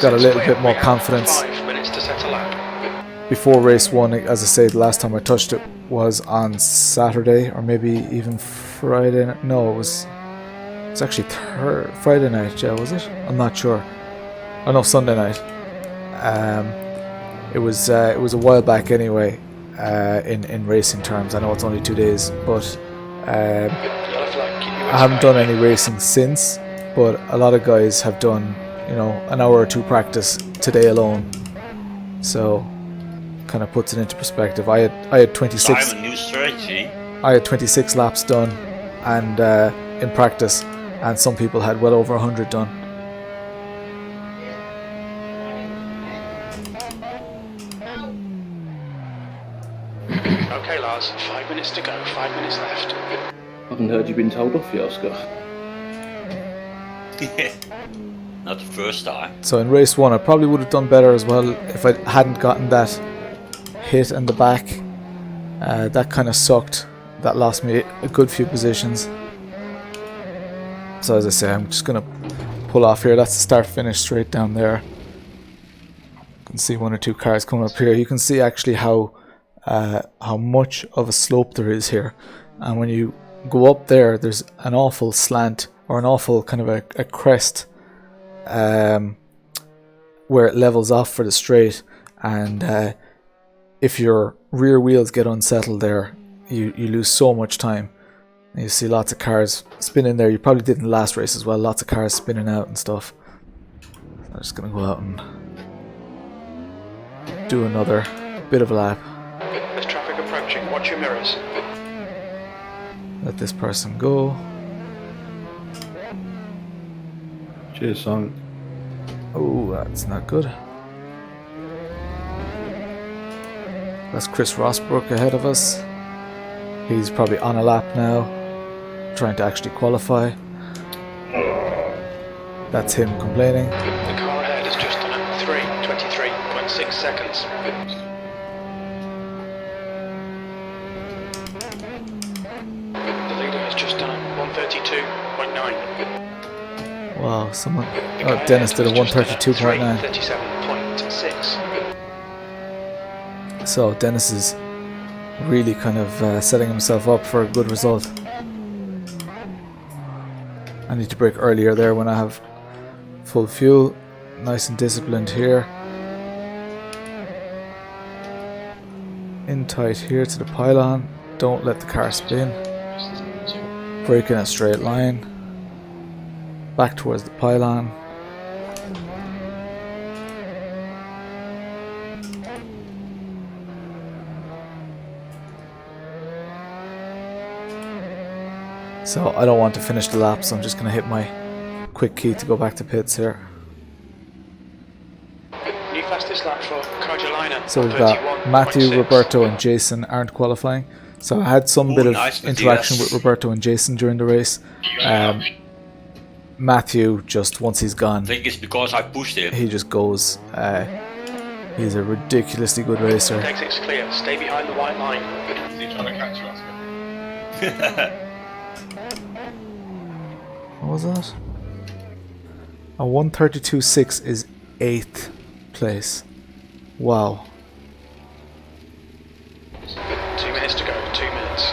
Got a little bit more confidence. 5 minutes to set a lap. Before race 1, as I said, the last time I touched it was on Saturday, or maybe even Friday. No, it was actually Friday night. Yeah, was it? I'm not sure. Oh no, Sunday night. It was a while back anyway. In racing terms, I know it's only 2 days, but I haven't done any racing since. But a lot of guys have done, an hour or two practice today alone. So, kind of puts it into perspective. I had 26. Simon, new strategy. I had 26 laps done, and in practice, and some people had well over 100 done. Okay, Lars, 5 minutes to go, 5 minutes left. I haven't heard you've been told off yet, Oscar. Not the first time. So in race 1, I probably would have done better as well if I hadn't gotten that hit in the back. That kind of sucked. That lost me a good few positions. So as I say, I'm just going to pull off here. That's the start-finish straight down there. You can see 1 or 2 cars coming up here. You can see actually how much of a slope there is here. And when you go up there, there's an awful slant, or an awful kind of a crest, where it levels off for the straight, and if your rear wheels get unsettled there, you lose so much time. And you see lots of cars spinning there. You probably did in the last race as well, lots of cars spinning out and stuff. I'm just going to go out and do another bit of a lap. There's traffic approaching, watch your mirrors. Let this person go. Cheers, Simon. Oh, that's not good. That's Chris Rosbrook ahead of us. He's probably on a lap now, trying to actually qualify. That's him complaining. The car ahead is just on 23.6 seconds. 132.9. Wow, someone. The Oh, guy Dennis ahead did a was just done 132.9. 337.6. So Dennis is really kind of setting himself up for a good result. I need to brake earlier there when I have full fuel. Nice and disciplined here. In tight here to the pylon. Don't let the car spin. Brake in a straight line. Back towards the pylon. So I don't want to finish the lap, so I'm just going to hit my quick key to go back to pits here. New fastest lap for Carolina. So we've got Matthew, Roberto and Jason aren't qualifying. So I had some bit of nice, interaction Matthias. with Roberto and Jason during the race. Matthew, just once he's I gone, think it's because I pushed him. he just goes. He's a ridiculously good racer. Exit's clear. Stay behind the white line. Is he trying to catch you, Oscar? What was that? A 132.6 is 8th place. Wow. 2 minutes to go. 2 minutes.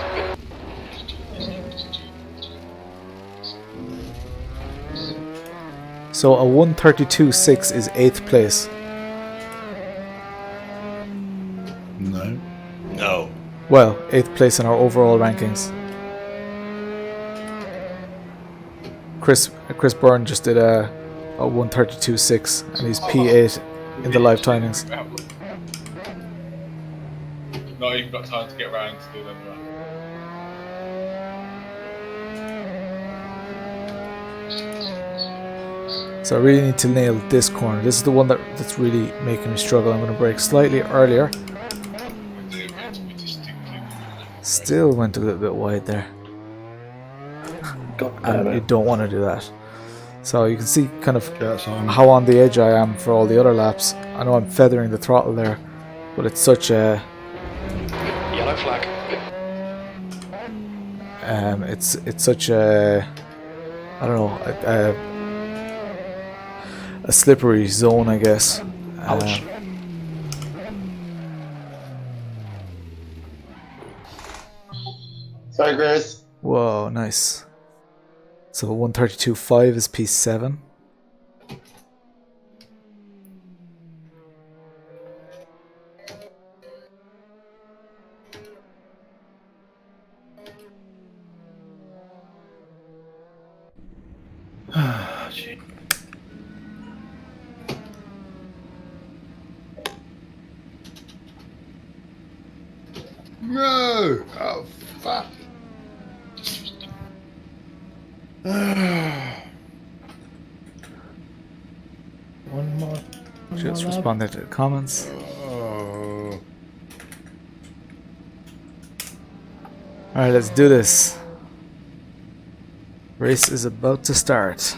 So a 132.6 is 8th place. No. No. Well, 8th place in our overall rankings. Chris Byrne just did a 132.6 and he's P8 in the live timings. Not even got time to get around to do them. So I really need to nail this corner. This is the one that's really making me struggle. I'm going to brake slightly earlier. Still went a little bit wide there. And you don't want to do that. So you can see kind of how on the edge I am for all the other laps. I know I'm feathering the throttle there, but it's such a... Yellow flag. It's such a... I don't know, a slippery zone, I guess. Ouch. Sorry, Chris. Whoa, nice. So 132.5 is P7. No! Oh, fuck. One more. Just lap. responding to the comments. Oh. Alright, let's do this. Race is about to start.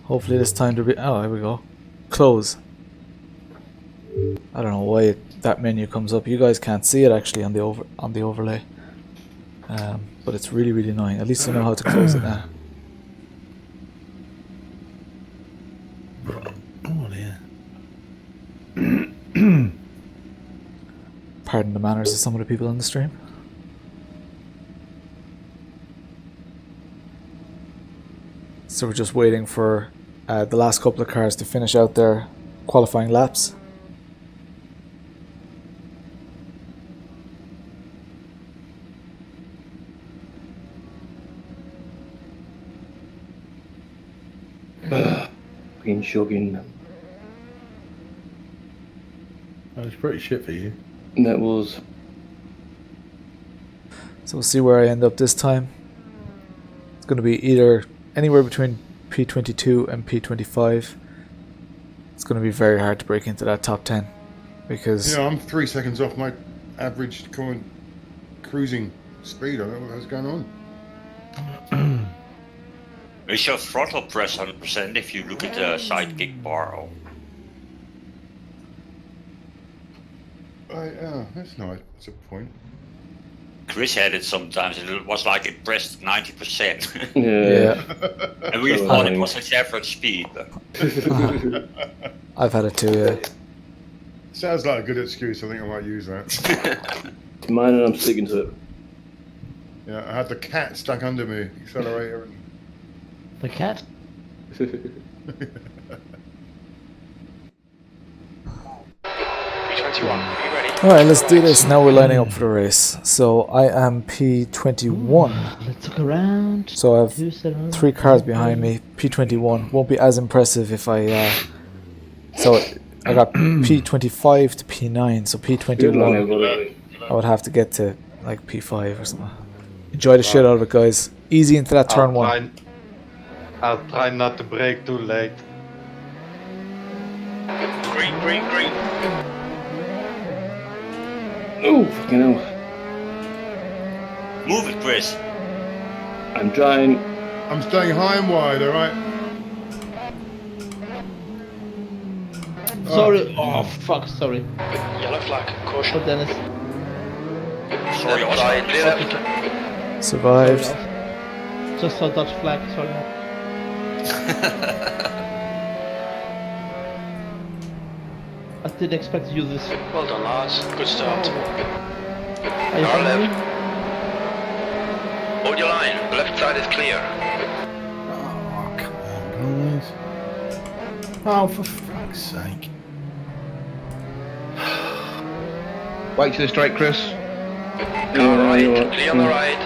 Hopefully this time to be... Oh, here we go. Close. I don't know why that menu comes up. You guys can't see it actually on the overlay. But it's really, really annoying. At least I know how to close it now. Oh, yeah. Pardon the manners of some of the people on the stream. So we're just waiting for the last couple of cars to finish out their qualifying laps. Been shocking. That was pretty shit for you. That was. So we'll see where I end up this time. It's going to be either anywhere between P22 and P25. It's going to be very hard to break into that top 10 because You know, I'm 3 seconds off my average current cruising speed. I don't know what's going on. Is your throttle press 100% if you look at the sidekick bar? Or... That's nice. That's a point. Chris had it sometimes. It was like it pressed 90%. Yeah. And we thought it was its average speed. But I've had it too, yeah. Sounds like a good excuse. I think I might use that. Mine and I'm sticking to it. Yeah, I had the cat stuck under me, accelerator. And... The cat? P21, are you ready? Alright, let's do this. Now we're lining up for the race. So I am P21. Let's look around. So I have Who's there? 3 cars behind me. P21 won't be as impressive if I. So I got P25 to P9. So P21, I would have to get to like P5 or something. Enjoy the shit out of it, guys. Easy into that turn 1. I'll try not to brake too late. Green, green, green. Oh, fucking hell. move it, Chris. I'm trying. I'm staying high and wide, alright? Sorry. Oh, fuck, sorry. Yellow flag, caution. Oh, Dennis. Sorry, Oscar. Survived. Just saw Dutch flag, sorry. I didn't expect to use this. Well done, lads. Good start. Are you Car following me? left. Hold your line. The left side is clear. Oh, come on, guys. Oh, for fuck's sake. Wait to the straight, Chris. Car right. Clear on the right.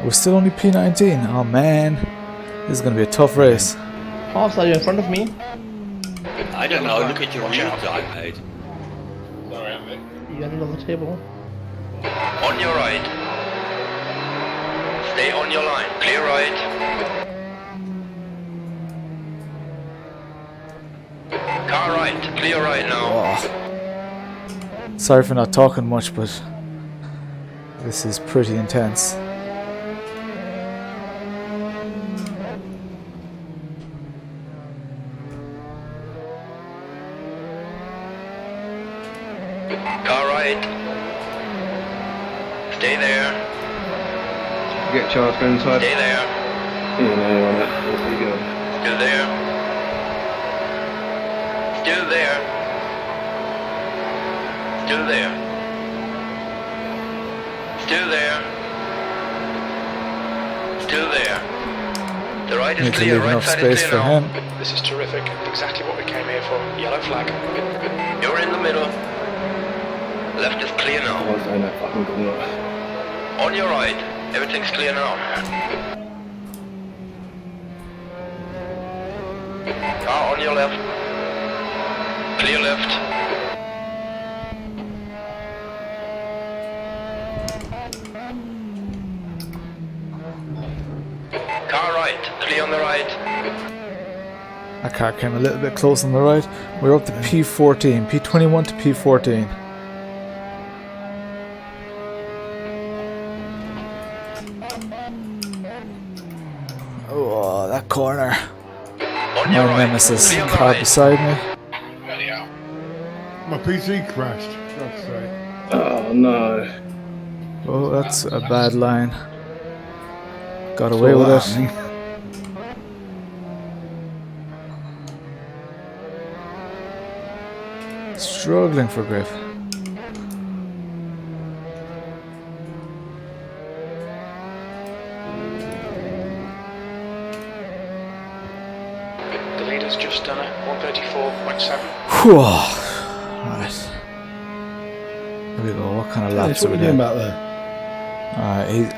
We're still only P19. Oh man, this is gonna be a tough race. House, are you in front of me? I don't know, look at your real time, mate. You got it on the table. On your right. Stay on your line. Clear right. Car right. Clear right now. Oh. Sorry for not talking much, but this is pretty intense. Car right. Stay there. Get Charles, go inside. Stay there. Yeah, no, you're on it. There you go. Still there. Still there. Still there. Still there. Still there. The right is Need to clear. leave Right enough side space is for clear now. him. This is terrific. Exactly what we came here for. Yellow flag. You're in the middle. Left is clear I now. was doing that fucking corner. On your right. Everything's clear now. Car on your left. Clear left. Car right. Clear on the right. That car came a little bit close on the right. We're up to P14. P21 to P14. Oh, that corner. On your My right. nemesis Clear on the car right. beside me. My PC crashed. God's sake. Oh no. Oh, that's a bad line. Got away with it. Struggling for grip. The leader's just done it. 134.7. Whew. Right. Here we go. What kind of laps What are are we we doing doing? back there?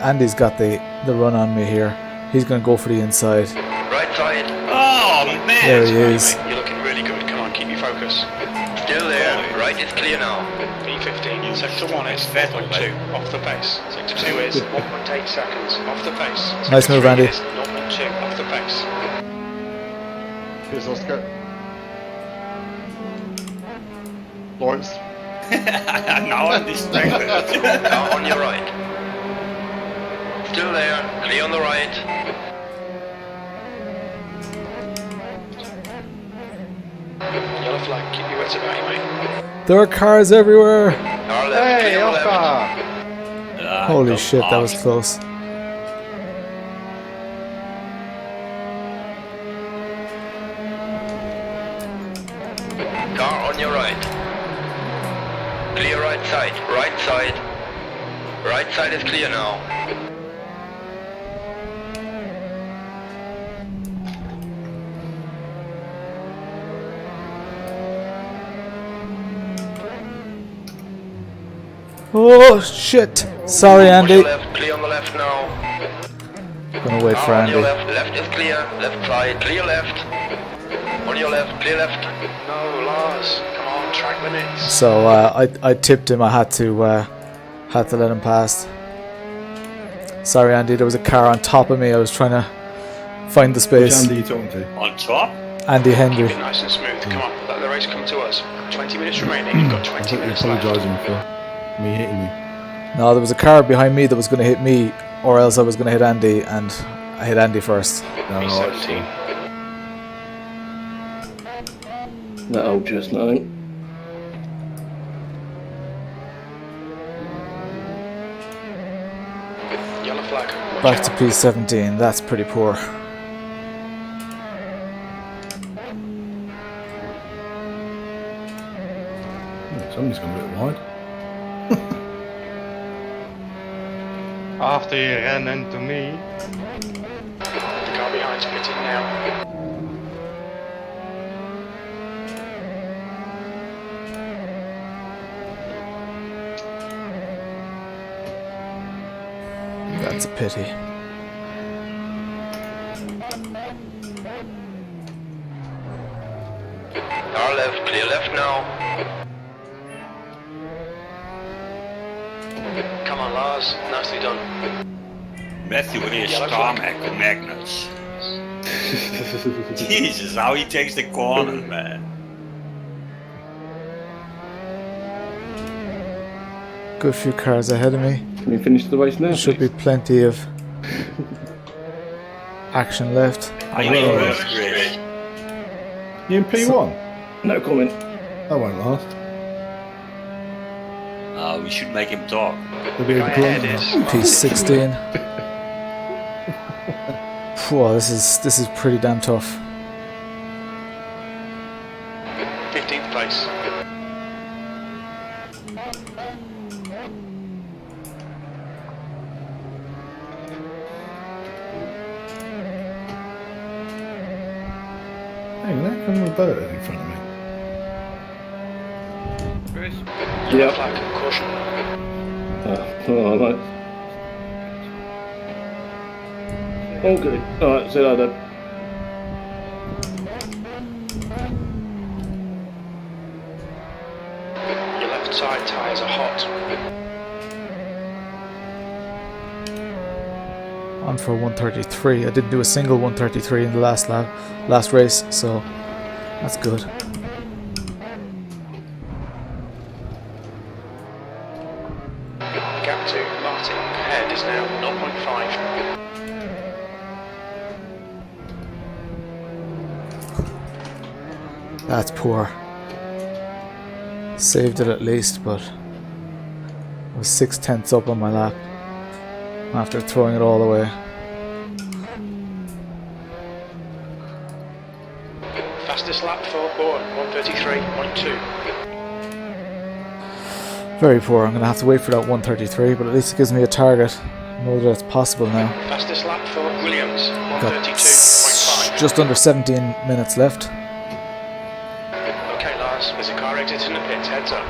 Andy's got the run on me here. He's going to go for the inside. Right side. Oh, man! There he is. You're looking really good. Come on, keep your focus. Still there. Right is clear now. P15. Sector 1 is 4.2 off the pace. Sector 2 is 1.8 seconds off the pace. Sector Nice move, 3 Andy. is 0.2 off the pace. Here's Oscar. Lawrence. Now I'm distracted. Car on your right. Still there. Clear on the right. Yellow flag. Keep your wits about you, mate. There are cars everywhere. Car left, Hey, clear on the left. Oscar! Holy shit, that was close. Car on your right. Clear right side, right side. Right side is clear now. Oh shit! Sorry, On Andy. your left, clear on the left now. Gonna wait for Car on your Andy. left, left is clear. Left side, clear left. On your left, clear left. No, Lars, come on, track limits. So I tipped him. I had to let him pass. Sorry, Andy. There was a car on top of me. I was trying to find the Which space. Andy are you talking to? On top? Andy Henry. Keep it nice and smooth. Come on, let the race come to us. 20 minutes remaining. You've got I 20 thought you were minutes left. apologising for me hitting you. No, there was a car behind me that was going to hit me, or else I was going to hit Andy, and I hit Andy first. No, B17. That old chestnut. Yellow flag. Watch Back out. to P17. That's pretty poor. Somebody's gone a bit wide. After you ran into me. The car behind's pitting now. That's a pity. Car left, clear left now. Come on, Lars. Nicely done. Matthew with his Yellow star flag. magnets. Jesus, how he takes the corner, man. Good few cars ahead of me. Can we finish the race now? There should be plenty of action left. I mean, first race. You in P1? No comment. That won't last. We should make him talk. There'll be a Guy grunt ahead now. is P16. Whoa, this is pretty damn tough. 15th place. Hang on, how come Roberto's in front of me? Yellow Yeah. flag. Caution. Alright. All good. Alright, see you later. Your left side tyres are hot. On for 133. I didn't do a single 133 in the last race, so that's good. Gap to Martin ahead is now 0.5. That's poor. Saved it at least, but I was 6/10 up on my lap after throwing it all away. Fastest lap for Bourne, 133.2. Very poor. I'm going to have to wait for that 133, but at least it gives me a target. I know that it's possible now. Fastest lap for Williams, Got 132.5. just under 17 minutes left. Okay, Lars, there's a car exiting the pits, heads up.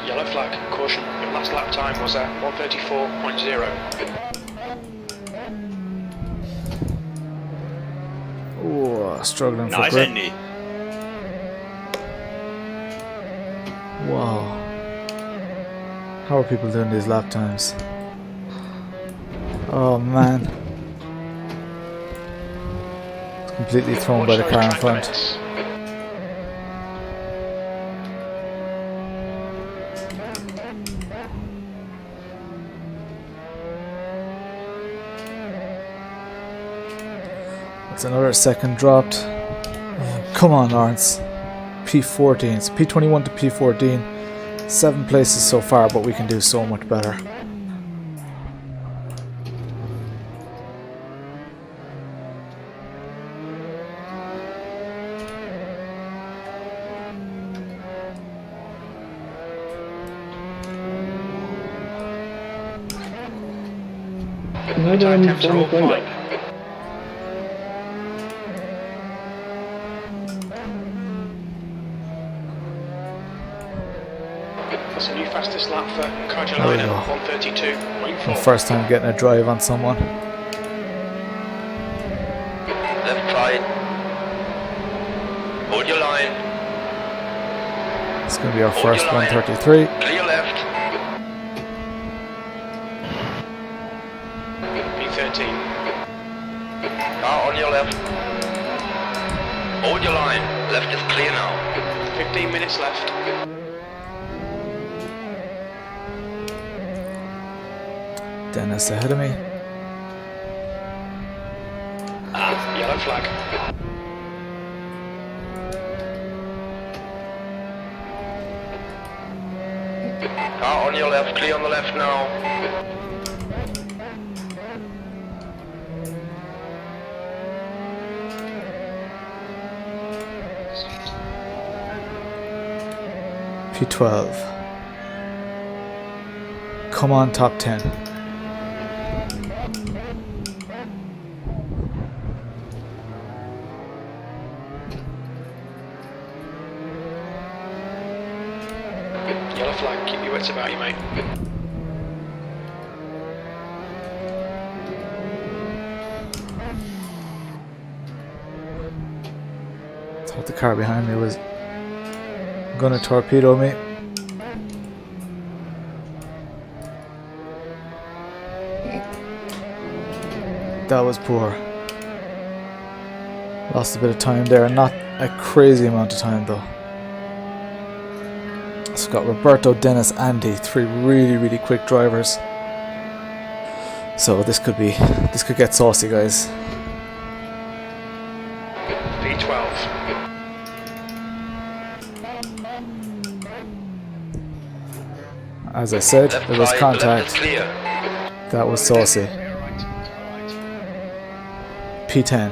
Yellow flag, caution. Your last lap time was at 134.0. Oh, struggling for Nice, grip. Andy. Wow. How are people doing these lap times? Oh man. Completely thrown by the car in front. That's another second dropped. Come on, Lawrence. P14. It's P21 to P14. 7 places so far, but we can do so much better. No, Tyre no, temps are all fine. That's a new fastest lap for There we Carolina, go. 132.4. First time getting a drive on someone. Left side. Hold your line. It's going to be our Hold first your line. 133. Clear left. P13. Car on your left. Hold your line. Left is clear now. 15 minutes left. Dennis ahead of me. Yellow flag. Car on your left. Clear on the left now. P12. Come on, top 10. Yellow flag. Keep your wits about you, mate. Thought the car behind me was gonna torpedo me. That was poor. Lost a bit of time there, not a crazy amount of time though. So got Roberto, Dennis, Andy, 3 really quick drivers. So this could get saucy, guys. P12. As I said, Left there was right, left contact. is clear. That was saucy. P10.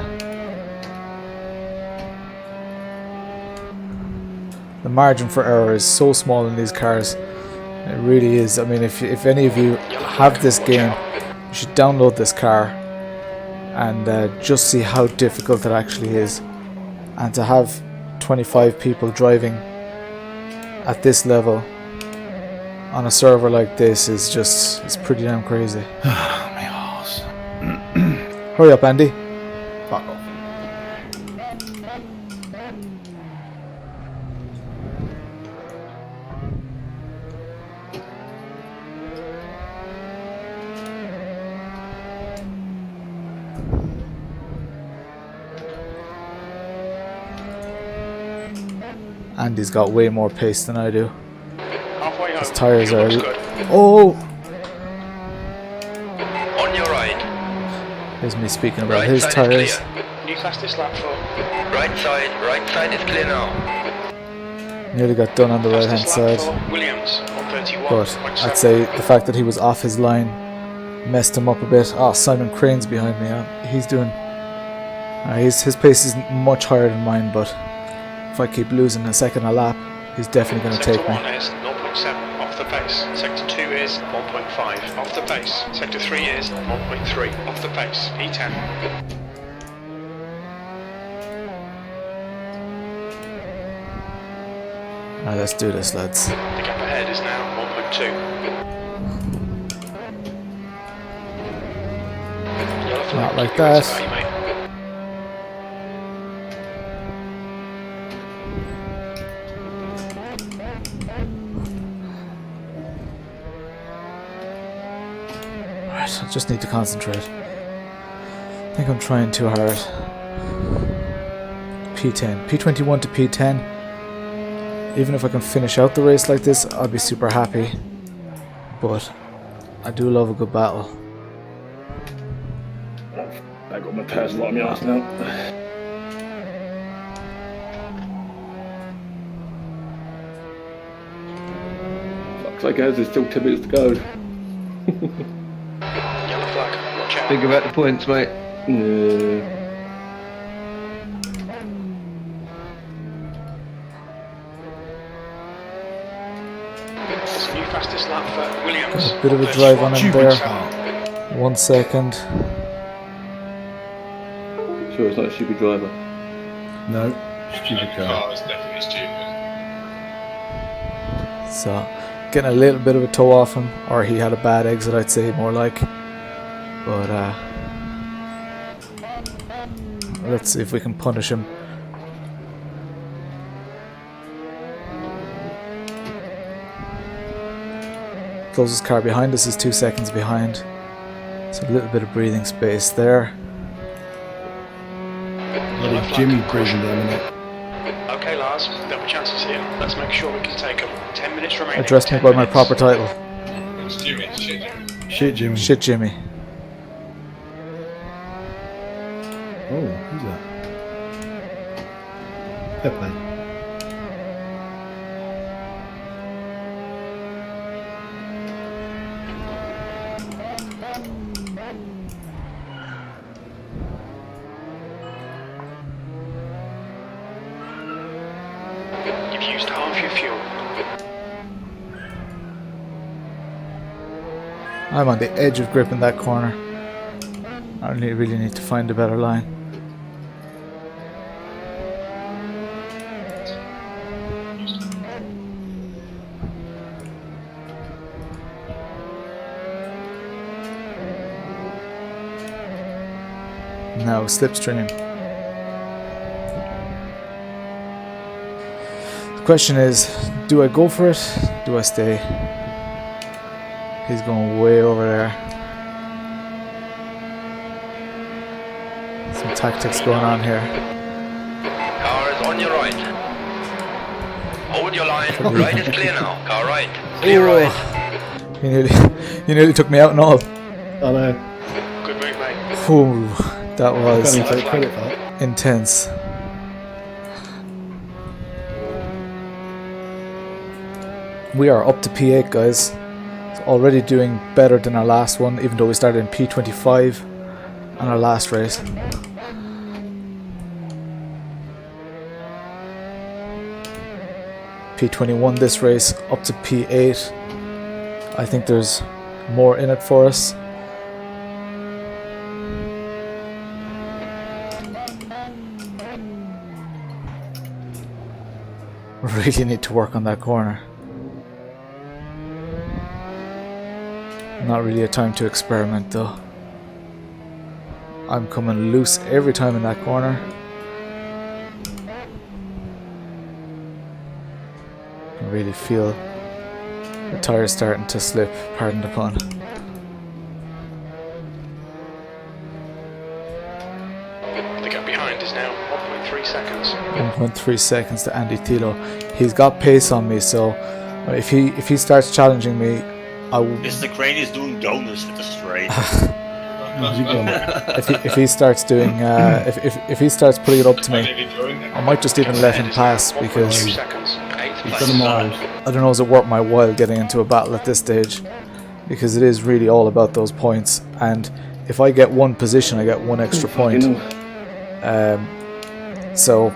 The margin for error is so small in these cars. It really is. I mean, if any of you have this game, you should download this car and just see how difficult it actually is. And to have 25 people driving at this level on a server like this is just, it's pretty damn crazy. My arse. Hurry up, Andy. Fuck off. Andy's got way more pace than I do. Halfway home. His tires Fuel are... looks good. Oh! On your right. Here's me speaking about Right his side tires. is clear. New fastest lap for. Right side is clear now. Nearly got done on the right hand Fastest lap side. for Williams, 131.7. But I'd say the fact that he was off his line messed him up a bit. Oh, Simon Crane's behind me. He's doing... his pace is much higher than mine, but if I keep losing a second a lap, he's definitely going to Sector take me. 1 is 0.7 off the pace. Sector 2 is 1.5 off the pace. Sector 3 is 1.3 off the pace. P10. Alright, let's do this, lads. The gap ahead is now 1.2. Yellow flag, Not like keep your wits that. about you, mate. Right, I just need to concentrate. I think I'm trying too hard. P10. P21 to P10. Even if I can finish out the race like this, I'll be super happy. But I do love a good battle. I got my tires lot on my arse now. Looks like there's still 10 minutes to go. Yellow flag. Watch out. Think about the points, mate. Yeah. It's a new fastest lap for Williams. Bit of a drive on him there. 1 second. Sure, it's not a stupid driver. No, stupid car. is definitely stupid. So, getting a little bit of a toe off him, or he had a bad exit, I'd say, more like. But, let's see if we can punish him. Closest car behind us is 2 seconds behind. So a little bit of breathing space there. Bloody Jimmy breathing down a minute. Okay, Lars, there were chances here. Let's make sure we can take them. 10 minutes remaining. Address me 10 by my minutes. proper title. It's Jimmy, it's shit, Jimmy. Shit, Jimmy. Shit, Jimmy. Oh, who's that? Fair play. You've used half your fuel. I'm on the edge of gripping that corner. I really need to find a better line. Now slipstream. The question is, do I go for it? Do I stay? He's going way over there. Some tactics going on here. Car is on your right. Hold your line. Right is clear now. Car right. Clear Oh, right. you nearly took me out and all. I know. Good move, mate. Ooh, that was Can't even take credit for that. intense. We are up to P8, guys. It's already doing better than our last one, even though we started in P25 on our last race. P21 this race, up to P8. I think there's more in it for us. Really need to work on that corner. Not really a time to experiment though. I'm coming loose every time in that corner. I really feel the tires starting to slip, pardon the pun. The gap behind is now 1.3 seconds. 1.3 seconds to Andy Thilo. He's got pace on me, so if he starts challenging me, Mr. Crane is doing donuts with the straight. if he starts doing if he starts putting it up to me, I might just even let him pass because 2 seconds. 8th He's place. done a mile. I don't know, is it worth my while getting into a battle at this stage, because it is really all about those points, and if I get one position I get one extra point. So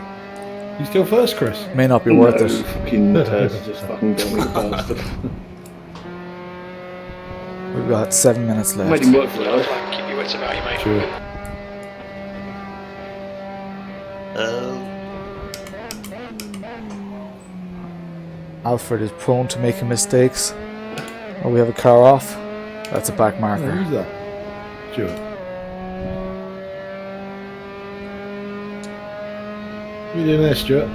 You still first, Chris? may not be worth it. Fucking Taz just fucking got me, the bastard. We've got 7 minutes Made left. him work for it, Yellow though. flag. Keep your wits about you, mate. Sure. Alfred is prone to making mistakes. Oh, we have a car off. That's a back Oh, marker. who's that? Stuart. What are you doing there, Stuart?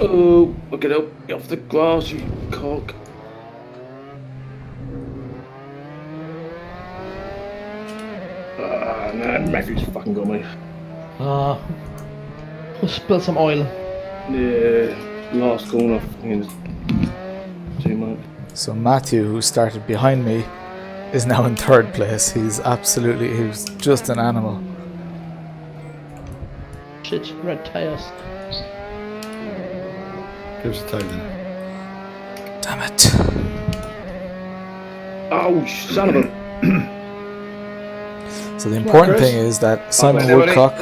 Oh, look it up. Get off the grass, you cock. Ah, nah, Matthew's fucking got me. Who spilled some oil? Yeah, last corner. Fucking too much. So Matthew, who started behind me, is now in third place. He's just an animal. Shit, red tires. Give us a toe then. Damn it. Oh, son of a... So the important Chris. thing is that Simon Woodcock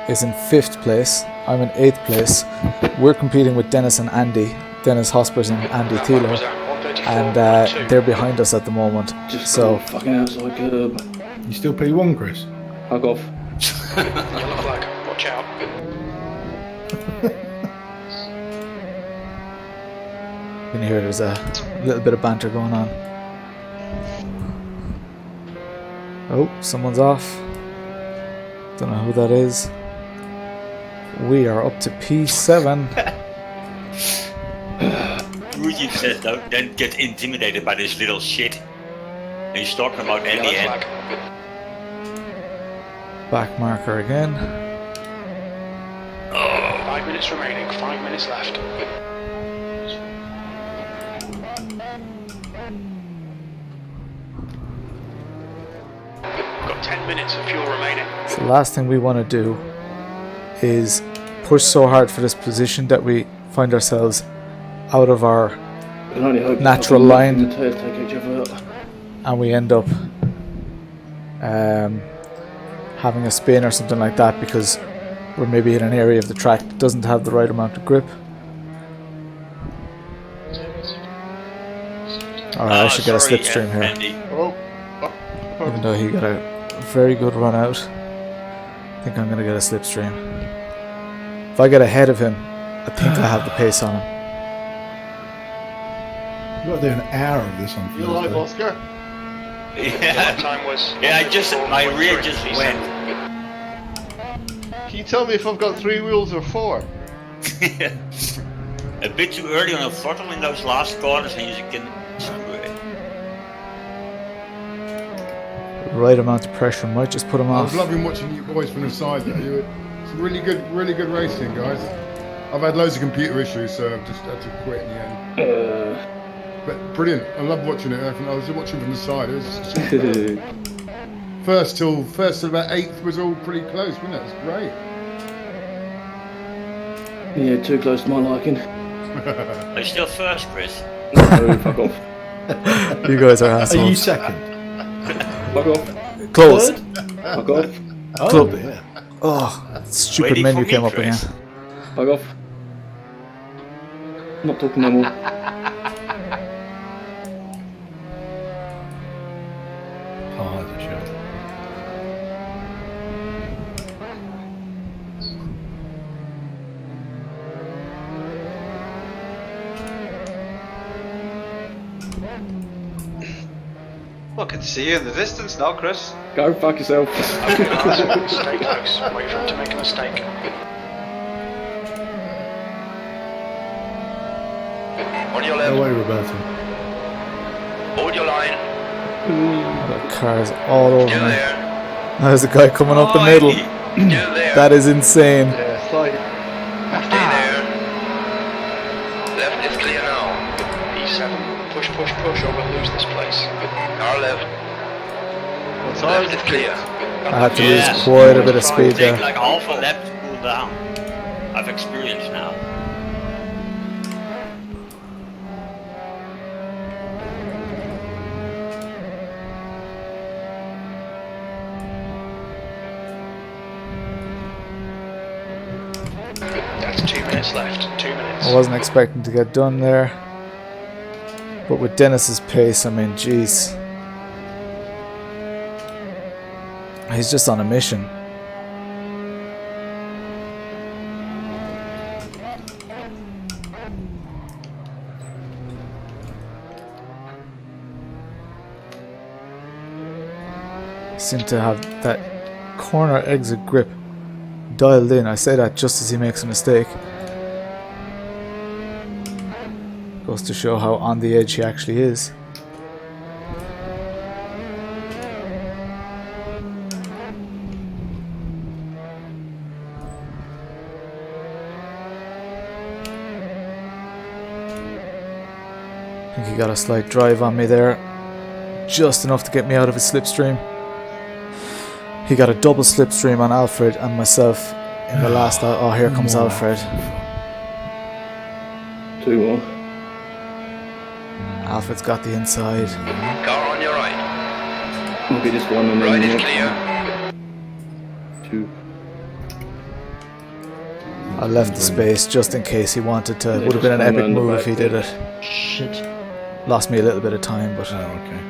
is in 5th place. I'm in 8th place. We're competing with Dennis and Andy. Dennis Hospers and Andy Thielo. And they're behind us at the moment. Just So fucking outside curb. You still P1, Chris? Fuck off. Yellow flag, watch out. you can hear there's a little bit of banter going on. Oh, someone's off. Don't know who that is. We are up to P7. Fuji says don't get intimidated by this little shit. And he's talking about Yellow Andy flag. Back marker again. 5 minutes remaining, 5 minutes left. Got 10 minutes of fuel remaining. So the last thing we want to do is push so hard for this position that we find ourselves out of our Can only hope natural fucking line. the tail take each other out. and we end up having a spin or something like that because we're maybe in an area of the track that doesn't have the right amount of grip. Alright, I should get a slipstream here. Andy. Even though he got a very good run out, I think I'm going to get a slipstream. If I get ahead of him, I think I have the pace on him. You've got to do an hour of this on You like Thursday. Oscar? Yeah, Time was my rear just went. Can you tell me if I've got 3 wheels or 4? A bit too early on the throttle in those last corners and you can screw it. The right amount of pressure might just put him I off. was loving watching you boys from the side there. It's really good racing, guys. I've had loads of computer issues, so I've just had to quit in the end. But brilliant. I love watching it. I was watching from the side. It was super. First till about 8th was all pretty close, wasn't it? It was great. Yeah, too close to my liking. Are you still first, Chris? No, fuck off. You guys are Are you assholes. second? Fuck off. Close. Fuck off. Oh, Club. dear. Oh, stupid Waiting menu for me, came up Chris. again. Fuck off. I'm not talking no more. Oh, that's a shot. Well, I can see you in the distance now, Chris. Go fuck yourself. Okay, guys, stay close. Wait for him to make a mistake. On your No left, way, Roberto. hold your line. The car's all over Still me. there. There's a guy coming up the Oh, middle. Andy. Still there. That is insane. Yeah, slight. Stay there. Left is clear now. E7. Push, push, push, or we'll lose this place. Our left. What's Left is clear. I had to Yeah. lose quite a bit of speed Take there. like half a lap to cool down. I've experienced now. That's 2 minutes left. 2 minutes. I wasn't expecting to get done there. But with Dennis's pace, I mean, jeez. He's just on a mission. Seem to have that corner exit grip dialed in. I say that just as he makes a mistake. Goes to show how on the edge he actually is. I think he got a slight drive on me there, just enough to get me out of his slipstream. He got a double slipstream on Alfred and myself in the last. Oh, here comes Alfred. 2 more. Alfred's got the inside. Car on your right. Okay, this one and Right then is clear. 2. I left the space just in case he wanted to. It would have been an just epic around the move back if he there. did it. Shit. Lost me a little bit of time, but Oh, okay.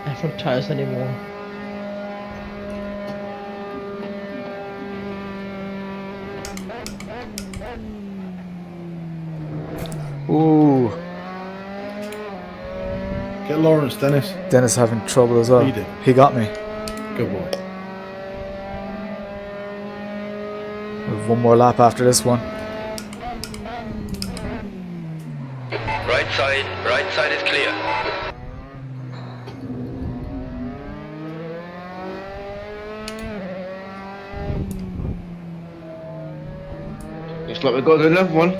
I have no tires anymore. ooh, Get Lawrence, Dennis. Dennis having trouble as well. He did. He got me. Good boy. We have one more lap after this one. Right side is clear. Looks like we've got another one.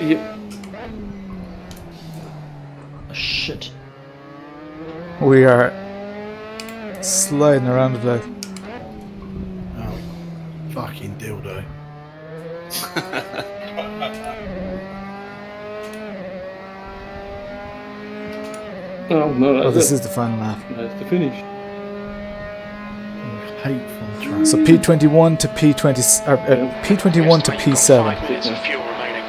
Yep. Shit. We are sliding around the place. Oh, fucking dildo. Oh no, Oh, that's this it. is the final lap. That's the finish. Hateful track. So P21 to P20, P21 to P7. 5 minutes of fuel remaining.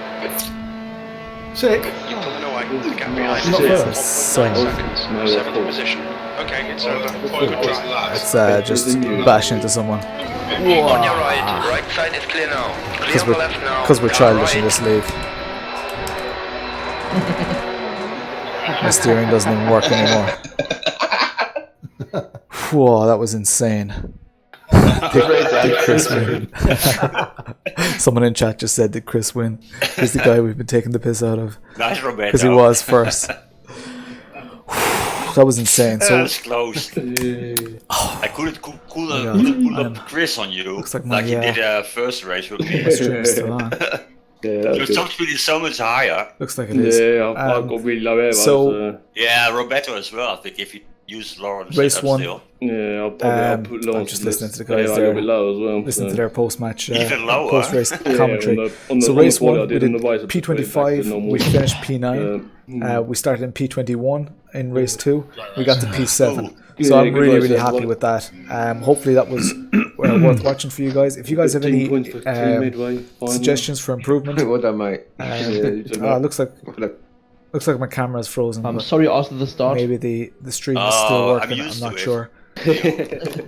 Sick. You're pulling away. The gap behind Not is first. 1.9 So seconds. No, 7th that's position. Okay, it's over. Good drive. let's just bash into someone On your right side is clear now. Clear on the left now. because we're Car childish in right. this league. My steering doesn't even work anymore. Whoa, that was insane. Did Chris win? Someone in chat just said, "Did Chris win?" He's the guy we've been taking the piss out of Nice, Roberto. because he was first. That was insane. That So was close. I couldn't pull God. up Chris on you. Looks like my, you did first race with me. my stream's still on. Yeah, Your that's top speed is so much higher. Looks like it is. Yeah, I've got really low air. so- Yeah, Roberto as well. I think if you use Lawrence Race setup one. still. yeah, I'll put Lawrence. I'm just listening to the Yeah, guys a there. little bit low as well. Listen so. to their post-match, Even lower. post-race commentary. on the So race quali I one, we did did on the race, I put it back to P25, normal. we finished P9. We started in P21 in race 2. We got to P7. So Yeah, I'm good really, race, really that happy one. with that. Hopefully that was worth watching for you guys. If you guys have 15 any points for team midway, final. suggestions for improvement, Well done, mate. looks like my camera's frozen. I'm but sorry after the start. maybe the stream is still Oh, I'm working. I'm used not to it. sure.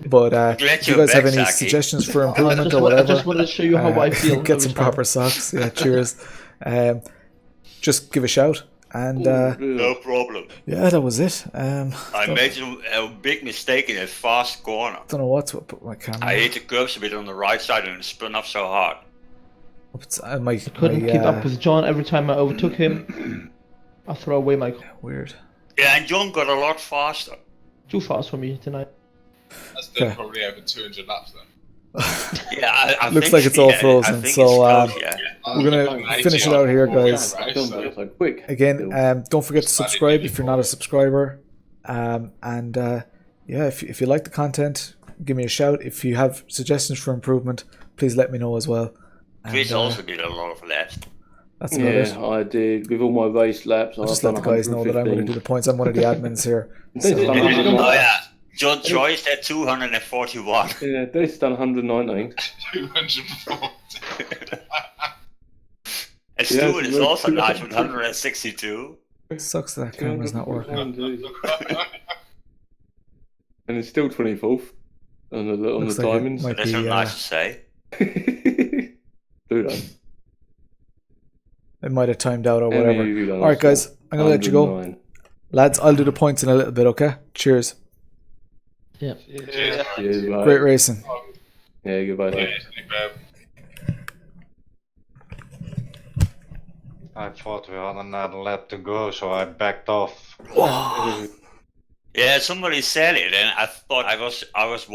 But Glad if you you're guys have back, any Saki. suggestions for I improvement just, or wa- I whatever, just wanted to show you how I feel. get some every time. proper socks. Yeah, cheers. Just give a shout. And No problem. yeah, that was it. I made a big mistake in a fast corner. Don't know what to put my camera. I hit the curbs a bit on the right side and it spun up so hard. Couldn't keep up with John. Every time I overtook him, I throw away my Weird. Yeah, and John got a lot faster. too fast for me tonight. That's still Okay. probably over 200 laps then. Yeah, I Looks think like it's all I frozen, think so, it's close, yeah. We're gonna finish it out here, guys. So quick. Again, don't forget to subscribe if you're not a subscriber. Yeah, if you like the content, give me a shout. If you have suggestions for improvement, please let me know as well. Chris And, also did a lot of laps. that's about it. Yeah, I did with all my race laps. I'll just let the guys know that I'm going to do the points. I'm one of the admins here. So, Oh yeah, John Joyce had 241. Yeah, this done 119. 240. And Stuart is also nice with 162. it sucks that camera's not working. And it's still 24th on the Looks like it diamonds. might That's be, not nice to say. Do that. it might have timed out or whatever. Any of you done All right, guys, I'm going to let you go. 109. Lads, I'll do the points in a little bit, okay? Cheers. Yeah. Cheers. Cheers, mate. Great racing. Yeah, goodbye. Cheers. I thought we had another lap to go, so I backed off. Yeah, somebody said it, and I thought I was